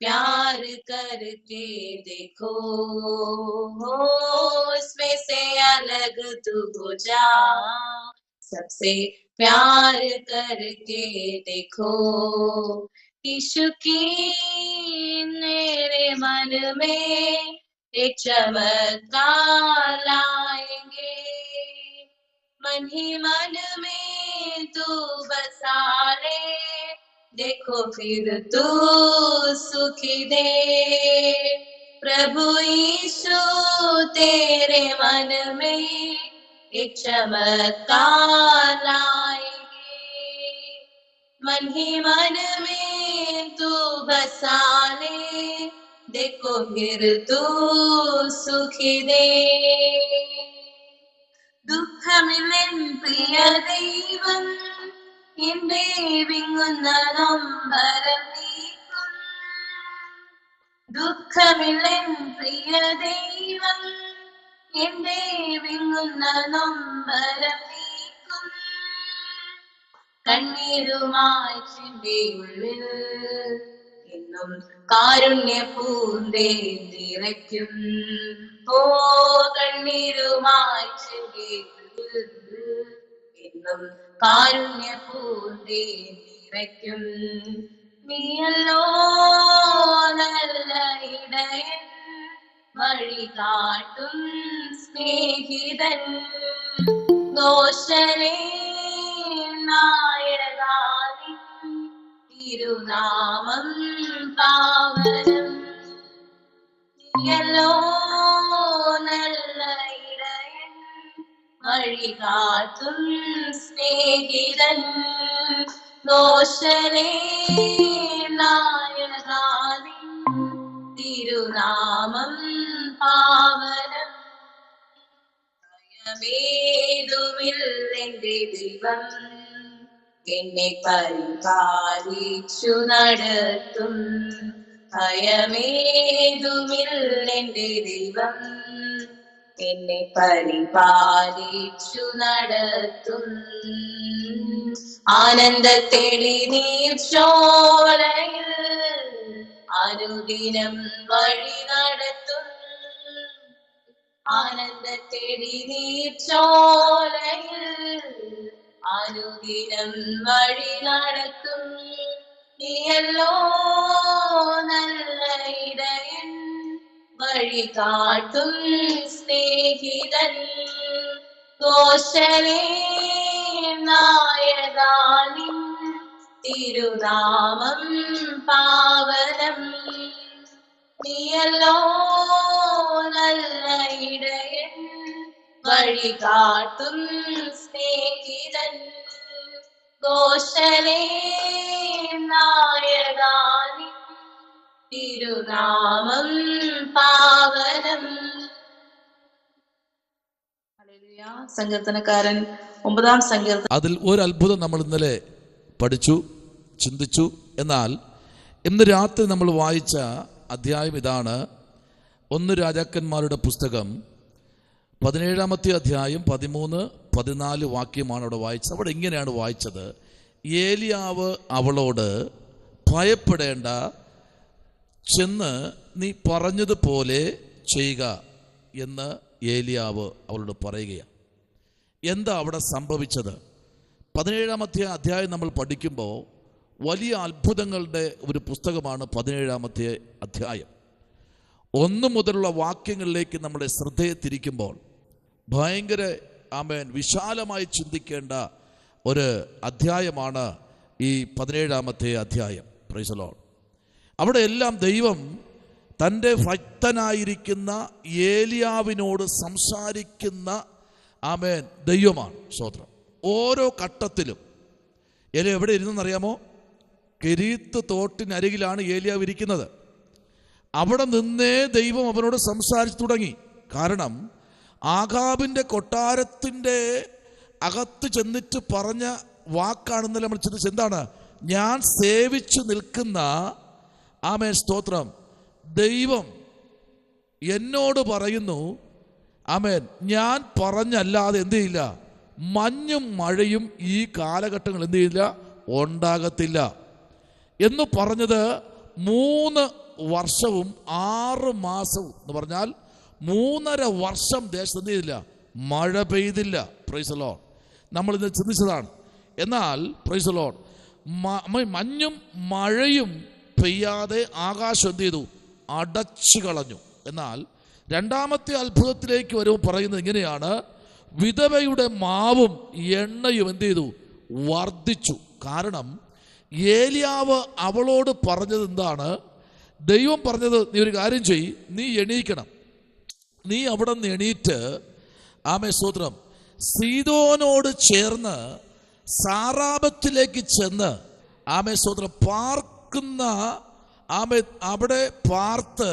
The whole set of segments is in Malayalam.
प्यार करके देखो, इसमें से अलग तू हो जा, सबसे प्यार करके देखो। यीशु की मेरे मन में एक चमत्कार लाएंगे, मन ही मन में तू बसा ले, देखो फिर तू सुखी दे। प्रभु यीशु तेरे मन में एक चमत्कार लाएंगे, मन ही मन में तू बसा ले, देखो फिर तू सुखी दे। ദുഃഖമില്ലൻ പ്രിയ ദൈവം എന്റെ വിങ്ങുന്ന നൊമ്പരം നീക്കും, ദുഃഖമില്ലൻ പ്രിയ ദൈവം എന്റെ വിങ്ങുന്ന നൊമ്പരം നീക്കും, കണ്ണീരുമായി എന്റെ ഉള്ളിൽ എന്നും കാരുണ്യ പൂന്തേ നിറയ്ക്കും. ഓ കണ്ണീരുമായി എന്നും കാരുണ്യ പൂന്തേ നിറയ്ക്കും. നീയല്ലോ നല്ല ഇടയൻ, വഴി കാട്ടും സ്നേഹിതൻ, ദോഷരേ നായകാനി തിരുനാമം പാവനം. നീയല്ലോ നല്ല ഇടയൻ, വഴി കാട്ടും സ്നേഹിതൻ, ദോഷരേ നായകാനി തിരുനാമം പാവനം. ഭയമേതുമില്ലെന്റെ ദൈവം എന്നെ പരിപാലിച്ചു നടത്തും, ഭയമേതുമില്ലെന്റെ ദൈവം എന്നെ പരിപാലിച്ചു നടത്തും. ആനന്ദത്തെളി നീർച്ചോലയിൽ അനുദിനം വഴി നടത്തും, ആനന്ദത്തെളി നീർച്ചോലയിൽ അനുദിനം വഴി നടത്തും. നീയല്ലോ നല്ല ഇടയൻ, വഴി കാട്ടും സ്നേഹിതൻ, ദോഷരേ നായകാനി തിരുനാമം പാവനം. നീയല്ലോ നല്ല ഇടയൻ, വഴി കാട്ടും സ്നേഹിതൻ, ദോഷരേ നായകാനി തിരുനാമം പാവനം. സങ്കീർത്തനക്കാരൻ 9-ാം സങ്കീർത്തനം. അതിൽ ഒരു അത്ഭുതം നമ്മൾ ഇന്നലെ പഠിച്ചു, ചിന്തിച്ചു. എന്നാൽ ഇന്ന് രാത്രി നമ്മൾ വായിച്ച അധ്യായം ഇതാണ്. 1 രാജാക്കന്മാരുടെ പുസ്തകം 17-ാമത്തെ അധ്യായം 13-14 വാക്യമാണ് അവിടെ വായിച്ചത്. അവിടെ ഇങ്ങനെയാണ് വായിച്ചത്: ഏലിയാവ് അവളോട്, ഭയപ്പെടേണ്ട, ചെന്ന് നീ പറഞ്ഞതുപോലെ ചെയ്യുക എന്ന് ഏലിയാവ് അവളോട് പറയുകയാണ്. എന്താ അവിടെ സംഭവിച്ചത്? 17-ാമത്തെ അധ്യായം നമ്മൾ പഠിക്കുമ്പോൾ വലിയ അത്ഭുതങ്ങളുടെ ഒരു പുസ്തകമാണ് 17-ാമത്തെ അധ്യായം. 1 മുതലുള്ള വാക്യങ്ങളിലേക്ക് നമ്മുടെ ശ്രദ്ധയെ തിരിക്കുമ്പോൾ ഭയങ്കര വിശാലമായി ചിന്തിക്കേണ്ട ഒരു അധ്യായമാണ് ഈ 17-ാമത്തെ അധ്യായം. Price the Lord. അവിടെ എല്ലാം ദൈവം തൻ്റെ ഭക്തനായിരിക്കുന്ന ഏലിയാവിനോട് സംസാരിക്കുന്ന ദൈവമാണ്. സ്തോത്രം. ഓരോ ഘട്ടത്തിലും ഏലിയ എവിടെ ഇരുന്നെന്നറിയാമോ? കെരീത്ത് തോട്ടിനരികിലാണ് ഏലിയാവ് ഇരിക്കുന്നത്. അവിടെ നിന്നേ ദൈവം അവനോട് സംസാരിച്ചു തുടങ്ങി. കാരണം ആഹാബിൻ്റെ കൊട്ടാരത്തിൻ്റെ അകത്ത് ചെന്നിട്ട് പറഞ്ഞ വാക്കാണെന്നല്ല നമ്മൾ ചിന്തിച്ചത്. എന്താണ്? ഞാൻ സേവിച്ചു നിൽക്കുന്ന സ്തോത്രം, ദൈവം എന്നോട് പറയുന്നു, ഞാൻ പറഞ്ഞല്ലാതെ എന്ത് ചെയ്യില്ല, മഞ്ഞും മഴയും ഈ കാലഘട്ടങ്ങൾ എന്ത് ചെയ്യില്ല, ഉണ്ടാകത്തില്ല എന്ന് പറഞ്ഞത് 3 വർഷവും 6 മാസവും എന്ന് പറഞ്ഞാൽ 3.5 വർഷം ദേശത്ത് എന്ത് ചെയ്തില്ല, മഴ പെയ്തില്ല. Price the Lord. നമ്മളിന്ന് ചിന്തിച്ചതാണ്. എന്നാൽ പ്രൈസ് ദി ലോർഡ്, മഞ്ഞും മഴയും പെയ്യാതെ ആകാശം എന്ത് ചെയ്തു, അടച്ചു കളഞ്ഞു. എന്നാൽ രണ്ടാമത്തെ അത്ഭുതത്തിലേക്ക് വരുമ്പോൾ പറയുന്നത് ഇങ്ങനെയാണ്, വിധവയുടെ മാവും എണ്ണയും എന്ത് ചെയ്തു, വർദ്ധിച്ചു. കാരണം ഏലിയാവ് അവളോട് പറഞ്ഞത് എന്താണ്? ദൈവം പറഞ്ഞത്, നീ ഒരു കാര്യം ചെയ്യ്, നീ എണീക്കണം, നീ അവിടെ നിന്ന് എണീറ്റ് ആമേ സ്തോത്രം സീദോനോട് ചേർന്ന് സാറാപത്തിലേക്ക് ചെന്ന് ആമേ സ്തോത്രം പാർക്കുന്ന ആമേ അവിടെ പാർത്ത്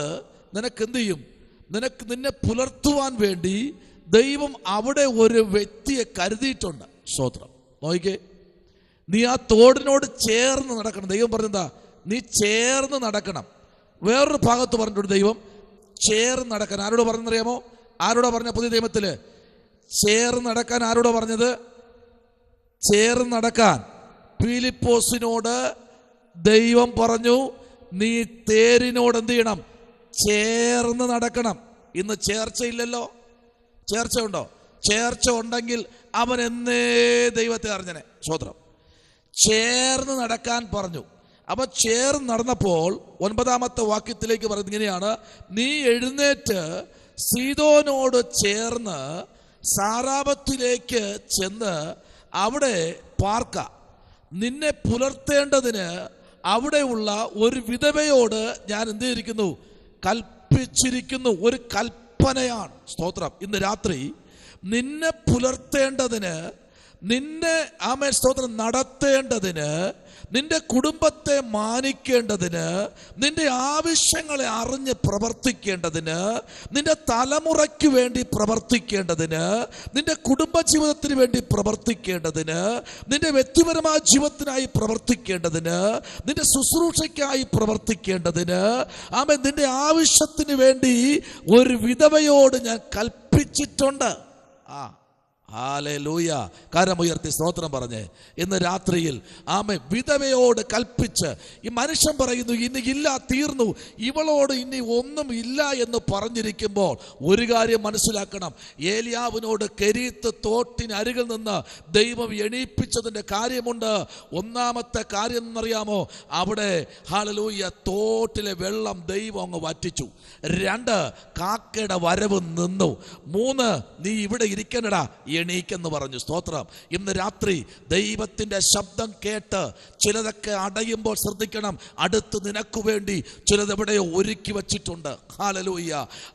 നിനക്ക് എന്ത് ചെയ്യും, നിന്നെ പുലർത്തുവാൻ വേണ്ടി ദൈവം അവിടെ ഒരു വ്യക്തിയെ കരുതിയിട്ടുണ്ട്. സ്തോത്രം. നോക്കിക്കേ, നീ ആ തോടിനോട് ചേർന്ന് നടക്കണം. ദൈവം പറഞ്ഞെന്താ, നീ ചേർന്ന് നടക്കണം. വേറൊരു ഭാഗത്ത് പറഞ്ഞിട്ടുണ്ട് ദൈവം ചേർന്ന് നടക്കാൻ. ആരോട് പറഞ്ഞറിയാമോ? ആരോടാ പറഞ്ഞ പുതിയ നിയമത്തില്? ചേർന്ന് നടക്കാൻ ആരോടാ പറഞ്ഞത്? ചേർന്ന് നടക്കാൻ ഫിലിപ്പോസിനോട് ദൈവം പറഞ്ഞു, നീ തേരിനോട് എന്ത് ചെയ്യണം, ചേർന്ന് നടക്കണം. ഇന്ന് ചേർച്ചയില്ലല്ലോ. ചേർച്ച ഉണ്ടോ? ചേർച്ച ഉണ്ടെങ്കിൽ അവൻ എന്നേ ദൈവത്തെ അറിഞ്ഞനെ. സ്തോത്രം. ചേർന്ന് നടക്കാൻ പറഞ്ഞു. അപ്പൊ ചേർന്ന് നടന്നപ്പോൾ 9-ാമത്തെ വാക്യത്തിലേക്ക് പറയുന്നത് ഇങ്ങനെയാണ്, നീ എഴുന്നേറ്റ് സീദോനോട് ചേർന്ന് സാറാപത്തിലേക്ക് ചെന്ന് അവിടെ പാർക്ക. നിന്നെ പുലർത്തേണ്ടതിന് അവിടെയുള്ള ഒരു വിധവയോട് ഞാൻ എന്ത് ചെയ്തിരിക്കുന്നു, കൽപ്പിച്ചിരിക്കുന്നു. ഒരു കൽപ്പനയാണ്. സ്തോത്രം. ഇന്ന് രാത്രി നിന്നെ പുലർത്തേണ്ടതിന്, നിന്നെ ആമേൻ സ്തോത്രം നടത്തേണ്ടതിന്, നിന്റെ കുടുംബത്തെ മാനിക്കേണ്ടതിന്, നിന്റെ ആവശ്യങ്ങളെ അറിഞ്ഞ് പ്രവർത്തിക്കേണ്ടതിന്, നിന്റെ തലമുറയ്ക്ക് വേണ്ടി പ്രവർത്തിക്കേണ്ടതിന്, നിന്റെ കുടുംബജീവിതത്തിന് വേണ്ടി പ്രവർത്തിക്കേണ്ടതിന്, നിന്റെ വ്യക്തിപരമായ ജീവിതത്തിനായി പ്രവർത്തിക്കേണ്ടതിന്, നിന്റെ ശുശ്രൂഷയ്ക്കായി പ്രവർത്തിക്കേണ്ടതിന്, ആമേൻ നിന്റെ ആവശ്യത്തിന് വേണ്ടി ഒരു വിധവയോട് ഞാൻ കൽപ്പിച്ചിട്ടുണ്ട്. ഹല്ലേലൂയ. കരമുയർത്തി സ്തോത്രം പറഞ്ഞേ. ഇന്ന് രാത്രിയിൽ ആമേ വിധവയോട് കൽപ്പിച്ച്, ഈ മനുഷ്യൻ പറയുന്നു ഇനി ഇല്ല, തീർന്നു, ഇവളോട് ഇനി ഒന്നും ഇല്ല എന്ന് പറഞ്ഞിരിക്കുമ്പോൾ ഒരു കാര്യം മനസ്സിലാക്കണം. ഏലിയാവിനോട് കെരീത്ത് തോട്ടിനരികിൽ നിന്ന് ദൈവം എണീപ്പിച്ചതിൻ്റെ കാര്യമുണ്ട്. ഒന്നാമത്തെ കാര്യം എന്നറിയാമോ? അവിടെ ഹല്ലേലൂയ തോട്ടിലെ വെള്ളം ദൈവം അങ്ങ് വറ്റിച്ചു. 2, കാക്കയുടെ വരവ് നിന്നു. 3, നീ ഇവിടെ ഇരിക്കണടാ, എണീക്കെന്ന് പറഞ്ഞു. സ്തോത്രം. ഇന്ന് രാത്രി ദൈവത്തിന്റെ ശബ്ദം കേട്ട് ചിലതൊക്കെ അടയുമ്പോൾ ശ്രദ്ധിക്കണം, അടുത്ത് നിനക്ക് വേണ്ടി ചിലതെവിടെയോ ഒരുക്കി വച്ചിട്ടുണ്ട്. ഹല്ലേലൂയ.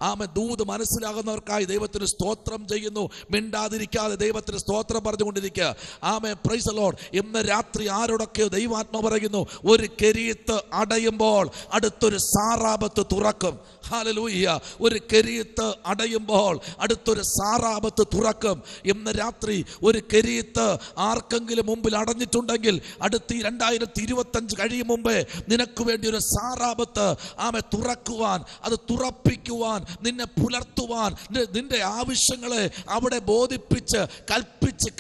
ആമേൻ. ദൂത് മനസ്സിലാകുന്നവർക്കായി ദൈവത്തിന് സ്തോത്രം ചെയ്യുന്നു. മിണ്ടാതിരിക്കാതെ ദൈവത്തിന് സ്തോത്രം പറഞ്ഞുകൊണ്ടിരിക്കുക. ആമേൻ. Praise the Lord. ഇന്ന് രാത്രി ആരോടൊക്കെയോ ദൈവാത്മാ പറയുന്നു, ഒരു കെരീത്ത് അടയുമ്പോൾ അടുത്തൊരു സാറാപത്ത് തുറക്കും. ഹല്ലേലൂയ. ഒരു കെരീത്ത് അടയുമ്പോൾ അടുത്തൊരു സാറാപത്ത് തുറക്കും. ഇന്ന് രാത്രി ഒരു കെരീത്ത് ആർക്കെങ്കിലും മുമ്പിൽ അടഞ്ഞിട്ടുണ്ടെങ്കിൽ അടുത്ത് 2025 കഴിയും മുമ്പേ നിനക്ക് വേണ്ടി ഒരു സാറാപത്ത് ആമേ തുറക്കുവാൻ, അത് തുറപ്പിക്കുവാൻ, നിന്നെ പുലർത്തുവാൻ, നിന്റെ ആവശ്യങ്ങളെ അവിടെ ബോധിപ്പിച്ച്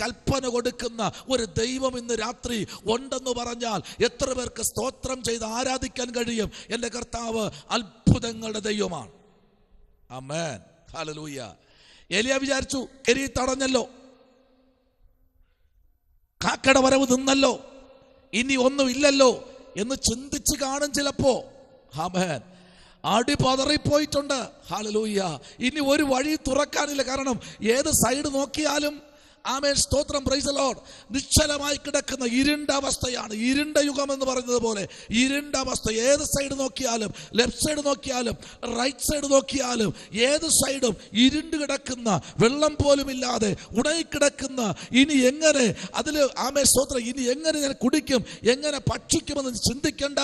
കൽപ്പന കൊടുക്കുന്ന ഒരു ദൈവം ഇന്ന് രാത്രി ഉണ്ടെന്ന് പറഞ്ഞാൽ എത്ര പേർക്ക് സ്തോത്രം ചെയ്ത് ആരാധിക്കാൻ കഴിയും? എൻ്റെ കർത്താവ് അത്ഭുതങ്ങളുടെ ദൈവമാണ്. ആമേൻ. ഹല്ലേലൂയ. ഏലിയ വിചാരിച്ചു കെരീത്ത് തടഞ്ഞല്ലോ, കാക്കയുടെ വരവ് നിന്നല്ലോ, ഇനി ഒന്നും ഇല്ലല്ലോ എന്ന് ചിന്തിച്ച് കാണും ചിലപ്പോ. ആമേൻ. അടി പതറിപ്പോയിട്ടുണ്ട്. ഹല്ലേലൂയ. ഇനി ഒരു വഴി തുറക്കാനില്ല. കാരണം ഏത് സൈഡ് നോക്കിയാലും ആമേൻ സ്തോത്രം. Praise the Lord. നിശ്ചലമായി കിടക്കുന്ന ഇരുണ്ട അവസ്ഥയാണ്. ഇരുണ്ട യുഗം എന്ന് പറയുന്നത് പോലെ ഇരുണ്ട അവസ്ഥ. ഏത് സൈഡ് നോക്കിയാലും, ലെഫ്റ്റ് സൈഡ് നോക്കിയാലും, റൈറ്റ് സൈഡ് നോക്കിയാലും, ഏത് സൈഡും ഇരുണ്ട് കിടക്കുന്ന, വെള്ളം പോലും ഇല്ലാതെ ഉണങ്ങിക്കിടക്കുന്ന, ഇനി എങ്ങനെ അതിൽ ആമേൻ സ്തോത്രം, ഇനി എങ്ങനെ ഞാൻ കുടിക്കും, എങ്ങനെ ഭക്ഷിക്കുമെന്ന് ചിന്തിക്കേണ്ട.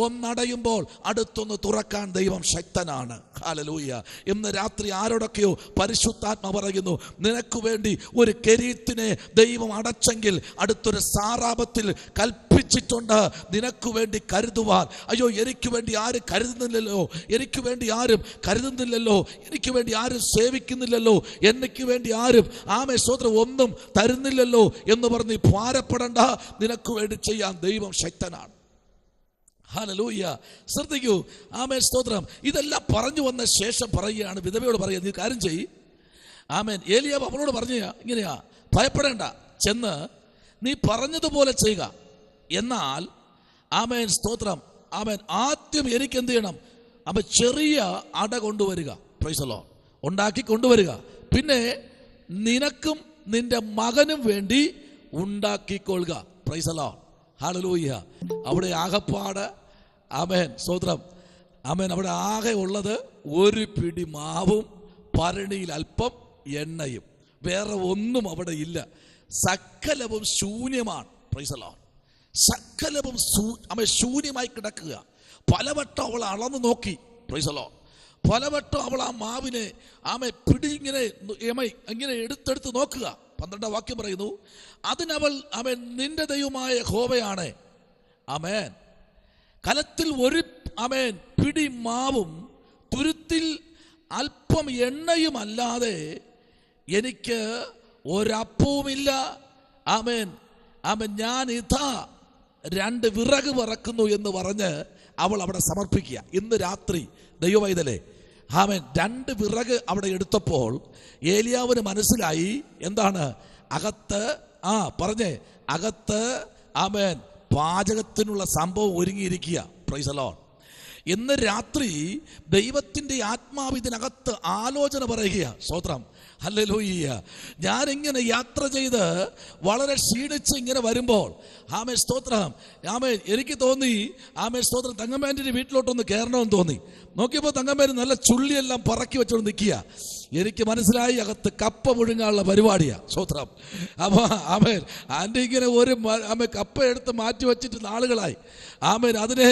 ഒന്നടയുമ്പോൾ അടുത്തൊന്ന് തുറക്കാൻ ദൈവം ശക്തനാണ്. ഹല്ലേലൂയ. ഇന്ന് രാത്രി ആരോടൊക്കെയോ പരിശുദ്ധാത്മ പറയുന്നു, നിനക്ക് വേണ്ടി ഒരു കെരീത്തിനെ ദൈവം അടച്ചെങ്കിൽ അടുത്തൊരു സാറാപത്തിൽ കൽപ്പിച്ചിട്ടുണ്ട് നിനക്ക് വേണ്ടി കരുതുവാൻ. അയ്യോ, എനിക്ക് വേണ്ടി ആരും കരുതുന്നില്ലല്ലോ, എനിക്ക് വേണ്ടി ആരും കരുതുന്നില്ലല്ലോ, എനിക്ക് വേണ്ടി ആരും സേവിക്കുന്നില്ലല്ലോ, എനിക്ക് വേണ്ടി ആരും ആമേ സ്തോത്രം ഒന്നും തരുന്നില്ലല്ലോ എന്ന് പറഞ്ഞ് ഭാരപ്പെടേണ്ട. നിനക്ക് വേണ്ടി ചെയ്യാൻ ദൈവം ശക്തനാണ്. ഹല്ലേലൂയ. ശ്രദ്ധിക്കൂ. ആമേൻ, സ്തോത്രം. ഇതെല്ലാം പറഞ്ഞു വന്ന ശേഷം പറയുകയാണ്, വിധവയോട് പറയുക, നീ കാര്യം ചെയ്യ്. ആമേൻ. ഏലിയാവ് അവളോട് പറഞ്ഞു ഇങ്ങനെയാ, ഭയപ്പെടേണ്ട, ചെന്ന് നീ പറഞ്ഞതുപോലെ ചെയ്യുക. എന്നാൽ ആമേൻ, സ്തോത്രം, ആമേൻ, ആദ്യം എനിക്ക് എന്ത് ചെയ്യണം? അപ്പൊ ചെറിയ അട കൊണ്ടുവരിക, പ്രൈസ് ദി ലോർഡ്, ഉണ്ടാക്കി കൊണ്ടുവരിക. പിന്നെ നിനക്കും നിന്റെ മകനും വേണ്ടി ഉണ്ടാക്കിക്കൊള്ളുക, പ്രൈസ് ദി ലോർഡ്. ഹല്ലേലൂയ. അവിടെ ആകപ്പാട് ആമേൻ, സ്തോത്രം, ആമേൻ, അവിടെ ആകെ ഉള്ളത് ഒരു പിടി മാവും ഭരണിയിൽ അല്പം എണ്ണയും, വേറെ ഒന്നും അവിടെ ഇല്ല. സകലവും ശൂന്യമാണ്, പ്രൈസ് ദി ലോർഡ്. സകലവും ശൂന്യമായി കിടക്കുക. പലവട്ടം അവൾ അളന്നു നോക്കി, പ്രൈസ് ദി ലോർഡ്. പലവട്ടം അവൾ ആ മാവിനെ പിടി ഇങ്ങനെ എടുത്തെടുത്ത് നോക്കുക. 12 വാക്യം പറയുന്നു, അതിനവൾ നിന്റെ ദൈവമായ യഹോവയാണ്. ആമേൻ. കലത്തിൽ ഒരു പിടി മാവും തുരുത്തിൽ അല്പം എണ്ണയും അല്ലാതെ എനിക്ക് ഒരപ്പവുമില്ല. ആമേൻ. ഞാൻ ഇതാ 2 വിറക് പറക്കുന്നു എന്ന് പറഞ്ഞ് അവൾ അവിടെ സമർപ്പിക്കുക. ഇന്ന് രാത്രി ദൈവവൈതലേ, ആമേൻ, 2 വിറക് അവിടെ എടുത്തപ്പോൾ ഏലിയാവിന് മനസ്സിലായി എന്താണ് അകത്ത്, പറഞ്ഞേ, അകത്ത് ആമേൻ പാചകത്തിനുള്ള സംഭവം ഒരുങ്ങിയിരിക്കുക, പ്രൈസ് ദി ലോർഡ്. ഇന്ന് രാത്രി ദൈവത്തിൻ്റെ ആത്മാവ് ഇതിനകത്ത് ആലോചന പറയുക, സ്തോത്രം, ഹല്ലേലൂയ. ഞാനിങ്ങനെ യാത്ര ചെയ്ത് വളരെ ക്ഷീണിച്ച് ഇങ്ങനെ വരുമ്പോൾ ആമേൻ, സ്തോത്രം, ആമേൻ, എനിക്ക് തോന്നി ആമേൻ, സ്തോത്രം, തങ്കമ്മേൻ്റെ വീട്ടിലോട്ടൊന്ന് കയറണമെന്ന് തോന്നി. നോക്കിയപ്പോൾ തങ്കമ്മേന് നല്ല ചുള്ളിയെല്ലാം പറക്കി വെച്ചോണ്ട് നിൽക്കുക. എനിക്ക് മനസ്സിലായി അകത്ത് കപ്പ പുഴുങ്ങാനുള്ള പരിപാടിയാണ്, സ്തോത്രം. അപ്പോൾ ആമേൻ, ആൻ്റെ ഇങ്ങനെ ഒരു കപ്പ എടുത്ത് മാറ്റി വെച്ചിട്ട് നാളുകളായി. ആമേൻ, അതിനെ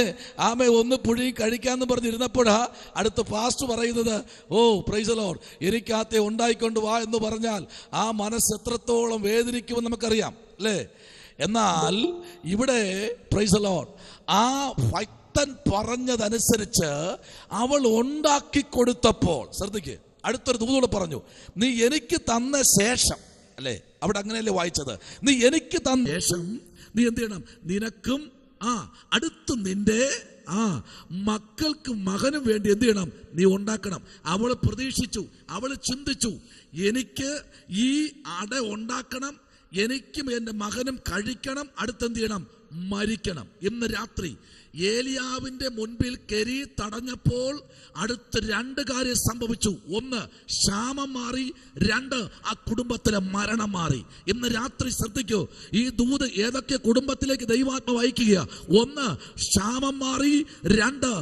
ഒന്ന് പുഴുങ്ങി കഴിക്കാമെന്ന് പറഞ്ഞിരുന്നപ്പോഴാ അടുത്ത പാസ്റ്റ് പറയുന്നത്, ഓ പ്രൈസ് ദി ലോർഡ്, എനിക്കകത്തെ ഉണ്ടായിക്കൊണ്ട് വാ എന്ന് പറഞ്ഞാൽ ആ മനസ്സ് എത്രത്തോളം വേദനിക്കുമെന്ന് നമുക്കറിയാം, അല്ലേ? എന്നാൽ ഇവിടെ പ്രൈസ് ദി ലോർഡ് ആ ഭക്തൻ പറഞ്ഞതനുസരിച്ച് അവൾ ഉണ്ടാക്കി കൊടുത്തപ്പോൾ, ശ്രദ്ധിക്കുക, അടുത്തൊരു ദൂതോട് പറഞ്ഞു, നീ എനിക്ക് തന്ന ശേഷം, അല്ലേ? അവിടെ അങ്ങനെയല്ലേ വായിച്ചത്? നീ എനിക്ക് തന്ന ശേഷം നീ എന്ത് ചെയ്യണം? നിനക്കും അടുത്ത് നിന്റെ മക്കൾക്ക് മകനും വേണ്ടി എന്ത് ചെയ്യണം? നീ ഉണ്ടാക്കണം. അവൾ പ്രതീക്ഷിച്ചു, അവൾ ചിന്തിച്ചു, എനിക്ക് ഈ അട ഉണ്ടാക്കണം, എനിക്കും എൻ്റെ മകനും കഴിക്കണം, അടുത്തെന്ത് ചെയ്യണം? മരിക്കണം. ഇന്ന് രാത്രി ഏലിയാവിന്റെ മുൻപിൽ കെരി തടഞ്ഞപ്പോൾ അടുത്ത് 2 കാര്യം സംഭവിച്ചു. 1, ക്ഷാമം മാറി. 2, ആ കുടുംബത്തിലെ മരണം മാറി. ഇന്ന് രാത്രി ശ്രദ്ധിക്കൂ, ഈ ദൂത് ഏതൊക്കെ കുടുംബത്തിലേക്ക് ദൈവാത്മാവ് അയക്കുക? 1, ക്ഷാമം മാറി. 2,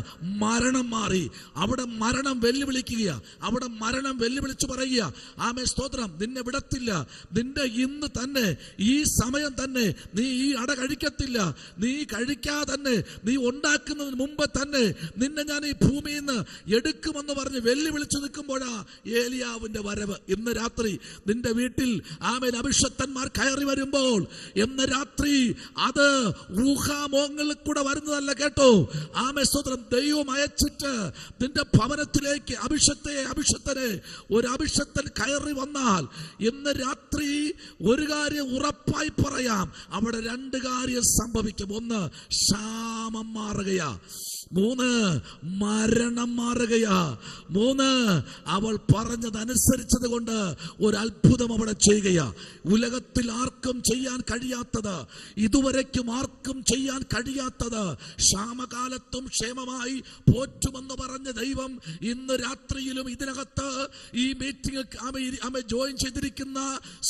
മരണം മാറി. അവിടെ മരണം വെല്ലുവിളിക്കുക. അവിടെ മരണം വെല്ലുവിളിച്ചു പറയുക, ആമേൻ, സ്തോത്രം, നിന്നെ വിടത്തില്ല, നിന്റെ ഇന്ന് തന്നെ ഈ സമയം തന്നെ നീ ഈ അട കഴിക്കത്തില്ല, നീ കഴിക്കാതെ തന്നെ, നീ ഉണ്ടാക്കുന്നതിന് മുമ്പ് തന്നെ നിന്നെ ഞാൻ ഈ ഭൂമിയിൽ നിന്ന് എടുക്കുമെന്ന് പറഞ്ഞ് വെല്ലുവിളിച്ചു നിൽക്കുമ്പോഴാ ഏലിയാവിന്റെ വരവ്. ഇന്ന് രാത്രി നിന്റെ വീട്ടിൽ ആമേൻ അഭിഷക്തന്മാർ കയറി വരുമ്പോൾ ഇന്ന് രാത്രി അത് ഊഹാമോഹങ്ങളിൽ കൂടെ വരുന്നതല്ല, കേട്ടോ. ആമേൻ, സ്തോത്രം. ദൈവം അയച്ചിട്ട് നിന്റെ ഭവനത്തിലേക്ക് അഭിഷക്തനെ ഒരു അഭിഷക്തൻ കയറി വന്നാൽ ഇന്ന് രാത്രി ഒരു കാര്യം ഉറപ്പായി പറയാം, അവിടെ 2 കാര്യം സംഭവിക്കും. 1, ക്ഷാമം മാറുകയാ. 3, മരണം മാറുകയാ. 3, അവൾ പറഞ്ഞതനുസരിച്ചത് കൊണ്ട് ഒരു അത്ഭുതം അവിടെ ചെയ്യുകയാ. ഉലകത്തിൽ ആർക്കും ചെയ്യാൻ കഴിയാത്തത്, ഇതുവരയ്ക്കും ആർക്കും ചെയ്യാൻ കഴിയാത്തത്, ക്ഷാമകാലത്തും ക്ഷേമമായി പോറ്റുമെന്ന് പറഞ്ഞ ദൈവം ഇന്ന് രാത്രിയിലും ഇതിനകത്ത് ഈ മീറ്റിംഗ് ജോയിൻ ചെയ്തിരിക്കുന്ന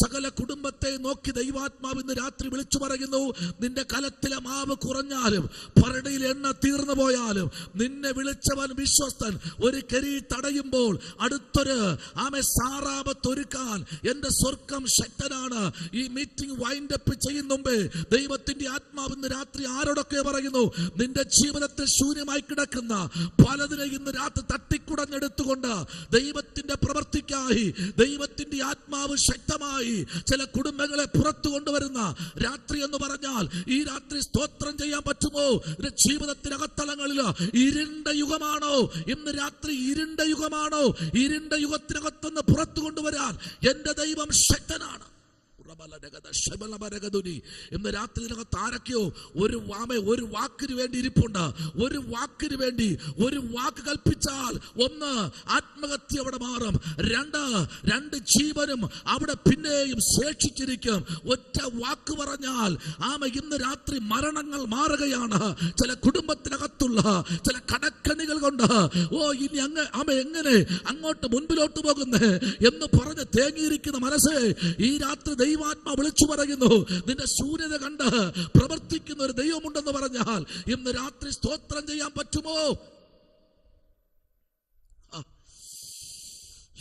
സകല കുടുംബത്തെ നോക്കി ദൈവാത്മാവ് ഇന്ന് രാത്രി വിളിച്ചു പറയുന്നു, നിന്റെ കലത്തിലെ മാവ് കുറഞ്ഞാലും ഭരണിയിൽ എണ്ണ തീർന്നു പോയാലും നിന്നെ വിളിച്ചവൻ വിശ്വസ്തൻ. ഒരു കെരി തടയുമ്പോൾ അടുത്തൊരു സാറാപത്തൊരുക്കാൻ എന്റെ സ്വർഗം ശക്തനാണ്. ഈ മീറ്റിംഗ് വൈൻഡ് അപ്പ് ചെയ്യുന്ന മുമ്പേ ദൈവത്തിന്റെ ആത്മാവ് ഇന്ന് രാത്രി ആരോടൊക്കെ പറയുന്നു, നിന്റെ ജീവിതത്തിൽ ശൂന്യമായി കിടക്കുന്ന പലതിനെ ഇന്ന് രാത്രി തട്ടിക്കുടഞ്ഞെടുത്തുകൊണ്ട് ദൈവത്തിന്റെ പ്രവൃത്തിക്കായി ദൈവത്തിന്റെ ആത്മാവ് ശക്തമായി ചില കുടുംബങ്ങളെ പുറത്തു കൊണ്ടുവരുന്ന രാത്രി എന്ന് പറഞ്ഞാൽ ഈ രാത്രി സ്തോത്രം ചെയ്യാൻ പറ്റുമോ? ജീവിതത്തിനകത്തളങ്ങളിൽ ഇരുണ്ട യുഗമാണോ ഇന്ന് രാത്രി? ഇരുണ്ട യുഗമാണോ? ഇരുണ്ട യുഗത്തിനകത്തുനിന്ന് പുറത്തു കൊണ്ടുവരാൻ എന്റെ ദൈവം ശക്തനാണ്. ഇന്ന് രാത്രി ഇതിനകത്ത് ആരൊക്കെയോ ഒരു വാക്കിന് വേണ്ടി ഇരിപ്പുണ്ട്. ഒരു വാക്കിന് വേണ്ടി ഒരു വാക്ക് കൽപ്പിച്ചാൽ ഒന്ന് ആത്മഹത്യ അവിടെ മാറും, രണ്ട് ജീവനും അവിടെ പിന്നെയും ശേഷിച്ചിരിക്കും. ഒറ്റ വാക്ക് പറഞ്ഞാൽ ഇന്ന് രാത്രി മരണങ്ങൾ മാറുകയാണ്. ചില കുടുംബത്തിനകത്തുള്ള ചില കടക്കണികൾ കൊണ്ട് ഇനി എങ്ങനെ അങ്ങോട്ട് മുൻപിലോട്ട് പോകുന്നേ എന്ന് പറഞ്ഞ് തേങ്ങിയിരിക്കുന്ന മനസ്സേ, ഈ രാത്രി ദൈവാത്മാ വിളിച്ചു പറയുന്നു, നിന്റെ ശൂന്യത കണ്ട് പ്രവർത്തിക്കുന്ന ഒരു ദൈവമുണ്ടെന്ന് പറഞ്ഞാൽ ഇന്ന് രാത്രി സ്തോത്രം ചെയ്യാൻ പറ്റുമോ?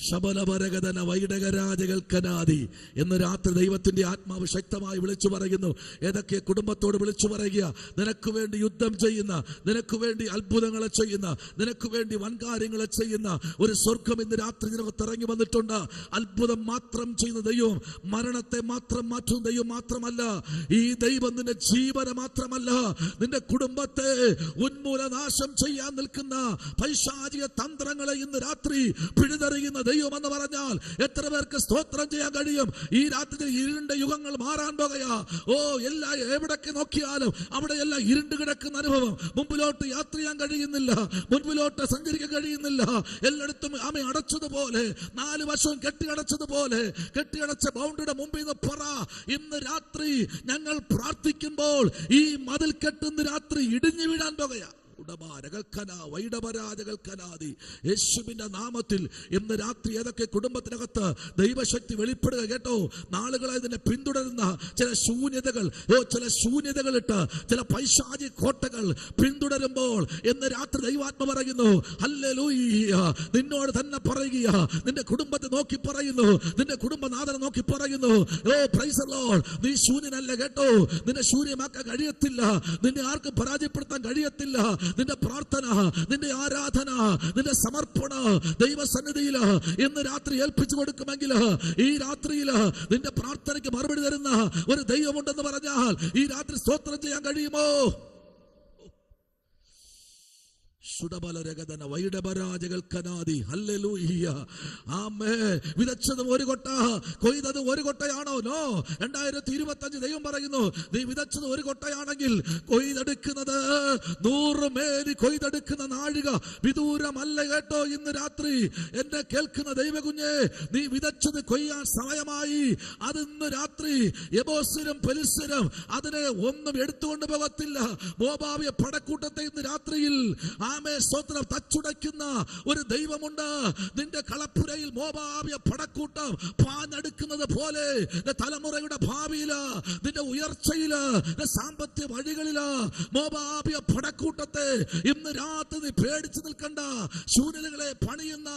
ശബലപരഗതന വൈഡകരാജകൽക്കനാദി എന്ന് രാത്രി ദൈവത്തിന്റെ ആത്മാവ് ശക്തമായി വിളിച്ചു പറയുന്നു. ഏതൊക്കെ കുടുംബത്തോട് വിളിച്ചു പറയുക, നിനക്ക് വേണ്ടി യുദ്ധം ചെയ്യുന്ന, നിനക്ക് വേണ്ടി അത്ഭുതങ്ങളെ ചെയ്യുന്ന, നിനക്ക് വേണ്ടി വൻകാര്യങ്ങളെ ചെയ്യുന്ന ഒരു സ്വർഗം ഇന്ന് രാത്രി നിനക്ക് ഇറങ്ങി വന്നിട്ടുണ്ട്. അത്ഭുതം മാത്രം ചെയ്യുന്ന ദൈവം, മരണത്തെ മാത്രം മാറ്റുന്ന ദൈവം മാത്രമല്ല, ഈ ദൈവം നിന്റെ ജീവനെ മാത്രമല്ല, നിന്റെ കുടുംബത്തെ ഉന്മൂലനാശം ചെയ്യാൻ നിൽക്കുന്ന പൈശാചിക തന്ത്രങ്ങളെ ഇന്ന് രാത്രി പിഴുതെറിയുന്ന ദൈവം എന്ന് പറഞ്ഞാൽ എത്ര പേർക്ക് സ്തോത്രം ചെയ്യാൻ കഴിയും? ഈ രാത്രി ഇരുണ്ട യുഗങ്ങൾ മാറാൻ പോകുകയാ. എവിടൊക്കെ നോക്കിയാലും അവിടെ എല്ലാം ഇരുണ്ട് കിടക്കുന്ന അനുഭവം. മുമ്പിലോട്ട് യാത്ര ചെയ്യാൻ കഴിയുന്നില്ല, മുൻപിലോട്ട് സഞ്ചരിക്കാൻ കഴിയുന്നില്ല. എല്ലായിടത്തും അടച്ചതുപോലെ, 4 വശവും കെട്ടിയടച്ചതുപോലെ, കെട്ടിയടച്ച ബൗണ്ടറിയുടെ മുമ്പിൽ നിന്ന് പറ, ഇന്ന് രാത്രി ഞങ്ങൾ പ്രാർത്ഥിക്കുമ്പോൾ ഈ മതിൽ കെട്ടുന്ന രാത്രി ഇടിഞ്ഞു വീഴാൻ പോകുകയാ. യേശുവിന്റെ നാമത്തിൽ ഇന്ന് രാത്രി ഏതൊക്കെ കുടുംബത്തിനകത്ത് ദൈവശക്തി വെളിപ്പെടുക കേട്ടോ. നാളുകളായി ഇതിനെ പിന്തുടരുന്ന ചില ശൂന്യതകളിട്ട് ചില പൈശാചിക കോട്ടകൾ പിന്തുടരുമ്പോൾ ഇന്ന് രാത്രി ദൈവാത്മ പറയുന്നു, ഹല്ലേലൂയ, നിന്നോട് തന്നെ പറയുക, നിന്റെ കുടുംബത്തെ നോക്കി പറയുന്നു, നിന്റെ കുടുംബനാഥനെ നോക്കി പറയുന്നു, പ്രൈസ് ദി ലോർഡ്, നീ ശൂന്യനല്ല കേട്ടോ. നിന്നെ ശൂന്യമാക്കാൻ കഴിയത്തില്ല, നിന്നെ ആർക്കും പരാജയപ്പെടുത്താൻ കഴിയത്തില്ല. നിന്റെ പ്രാർത്ഥന, നിന്റെ ആരാധന, നിന്റെ സമർപ്പണ ദൈവസന്നിധിയിൽ ഇന്ന് രാത്രി ഏൽപ്പിച്ചു കൊടുക്കുമെങ്കിൽ ഈ രാത്രിയിൽ നിന്റെ പ്രാർത്ഥനയ്ക്ക് മറുപടി തരുന്ന ഒരു ദൈവമുണ്ടെന്ന് പറഞ്ഞാൽ ഈ രാത്രി സ്തോത്രം ചെയ്യാൻ കഴിയുമോ? വിതച്ചത് ഒരു കൊട്ട, കൊയ്തത് ഒരു കൊട്ടയാണോ? നോ. 2025 ദൈവം പറയുന്നു, നീ വിതച്ചത് ഒരു കൊട്ടയാണെങ്കിൽ കൊയ്തെടുക്കുന്നത് 100 മേനി കൊയ്തെടുക്കുന്ന നാഴിക വിദൂരമല്ല കേട്ടോ. ഇന്ന് രാത്രി എന്നെ കേൾക്കുന്ന ദൈവകുഞ്ഞെ, നീ വിതച്ചത് കൊയ്യാൻ സമയമായി. അത് ഇന്ന് രാത്രി യെബൂസ്യരും ഫെലിസ്ത്യരും അതിനെ ഒന്നും എടുത്തുകൊണ്ട് പോകത്തില്ല. മോവാബ്യ പടക്കൂട്ടത്തെ ഇന്ന് രാത്രിയിൽ സ്തോത്രം തച്ചുടയ്ക്കുന്ന ഒരു ദൈവമുണ്ട്. നിന്റെ കളപ്പുരയിൽ മോവാബ്യ പടക്കൂട്ടം പാഞ്ഞെടുക്കുന്നത് പോലെ തലമുറയുടെ ഭാവിയില്, നിന്റെ ഉയർച്ചയില്, സാമ്പത്തിക വഴികളില് മോവാബ്യ പടക്കൂട്ടത്തെ ഇന്ന് രാത്രി നീ പേടിച്ചു നിൽക്കണ്ട. ശൂന്യതകളെ പണിയുന്ന,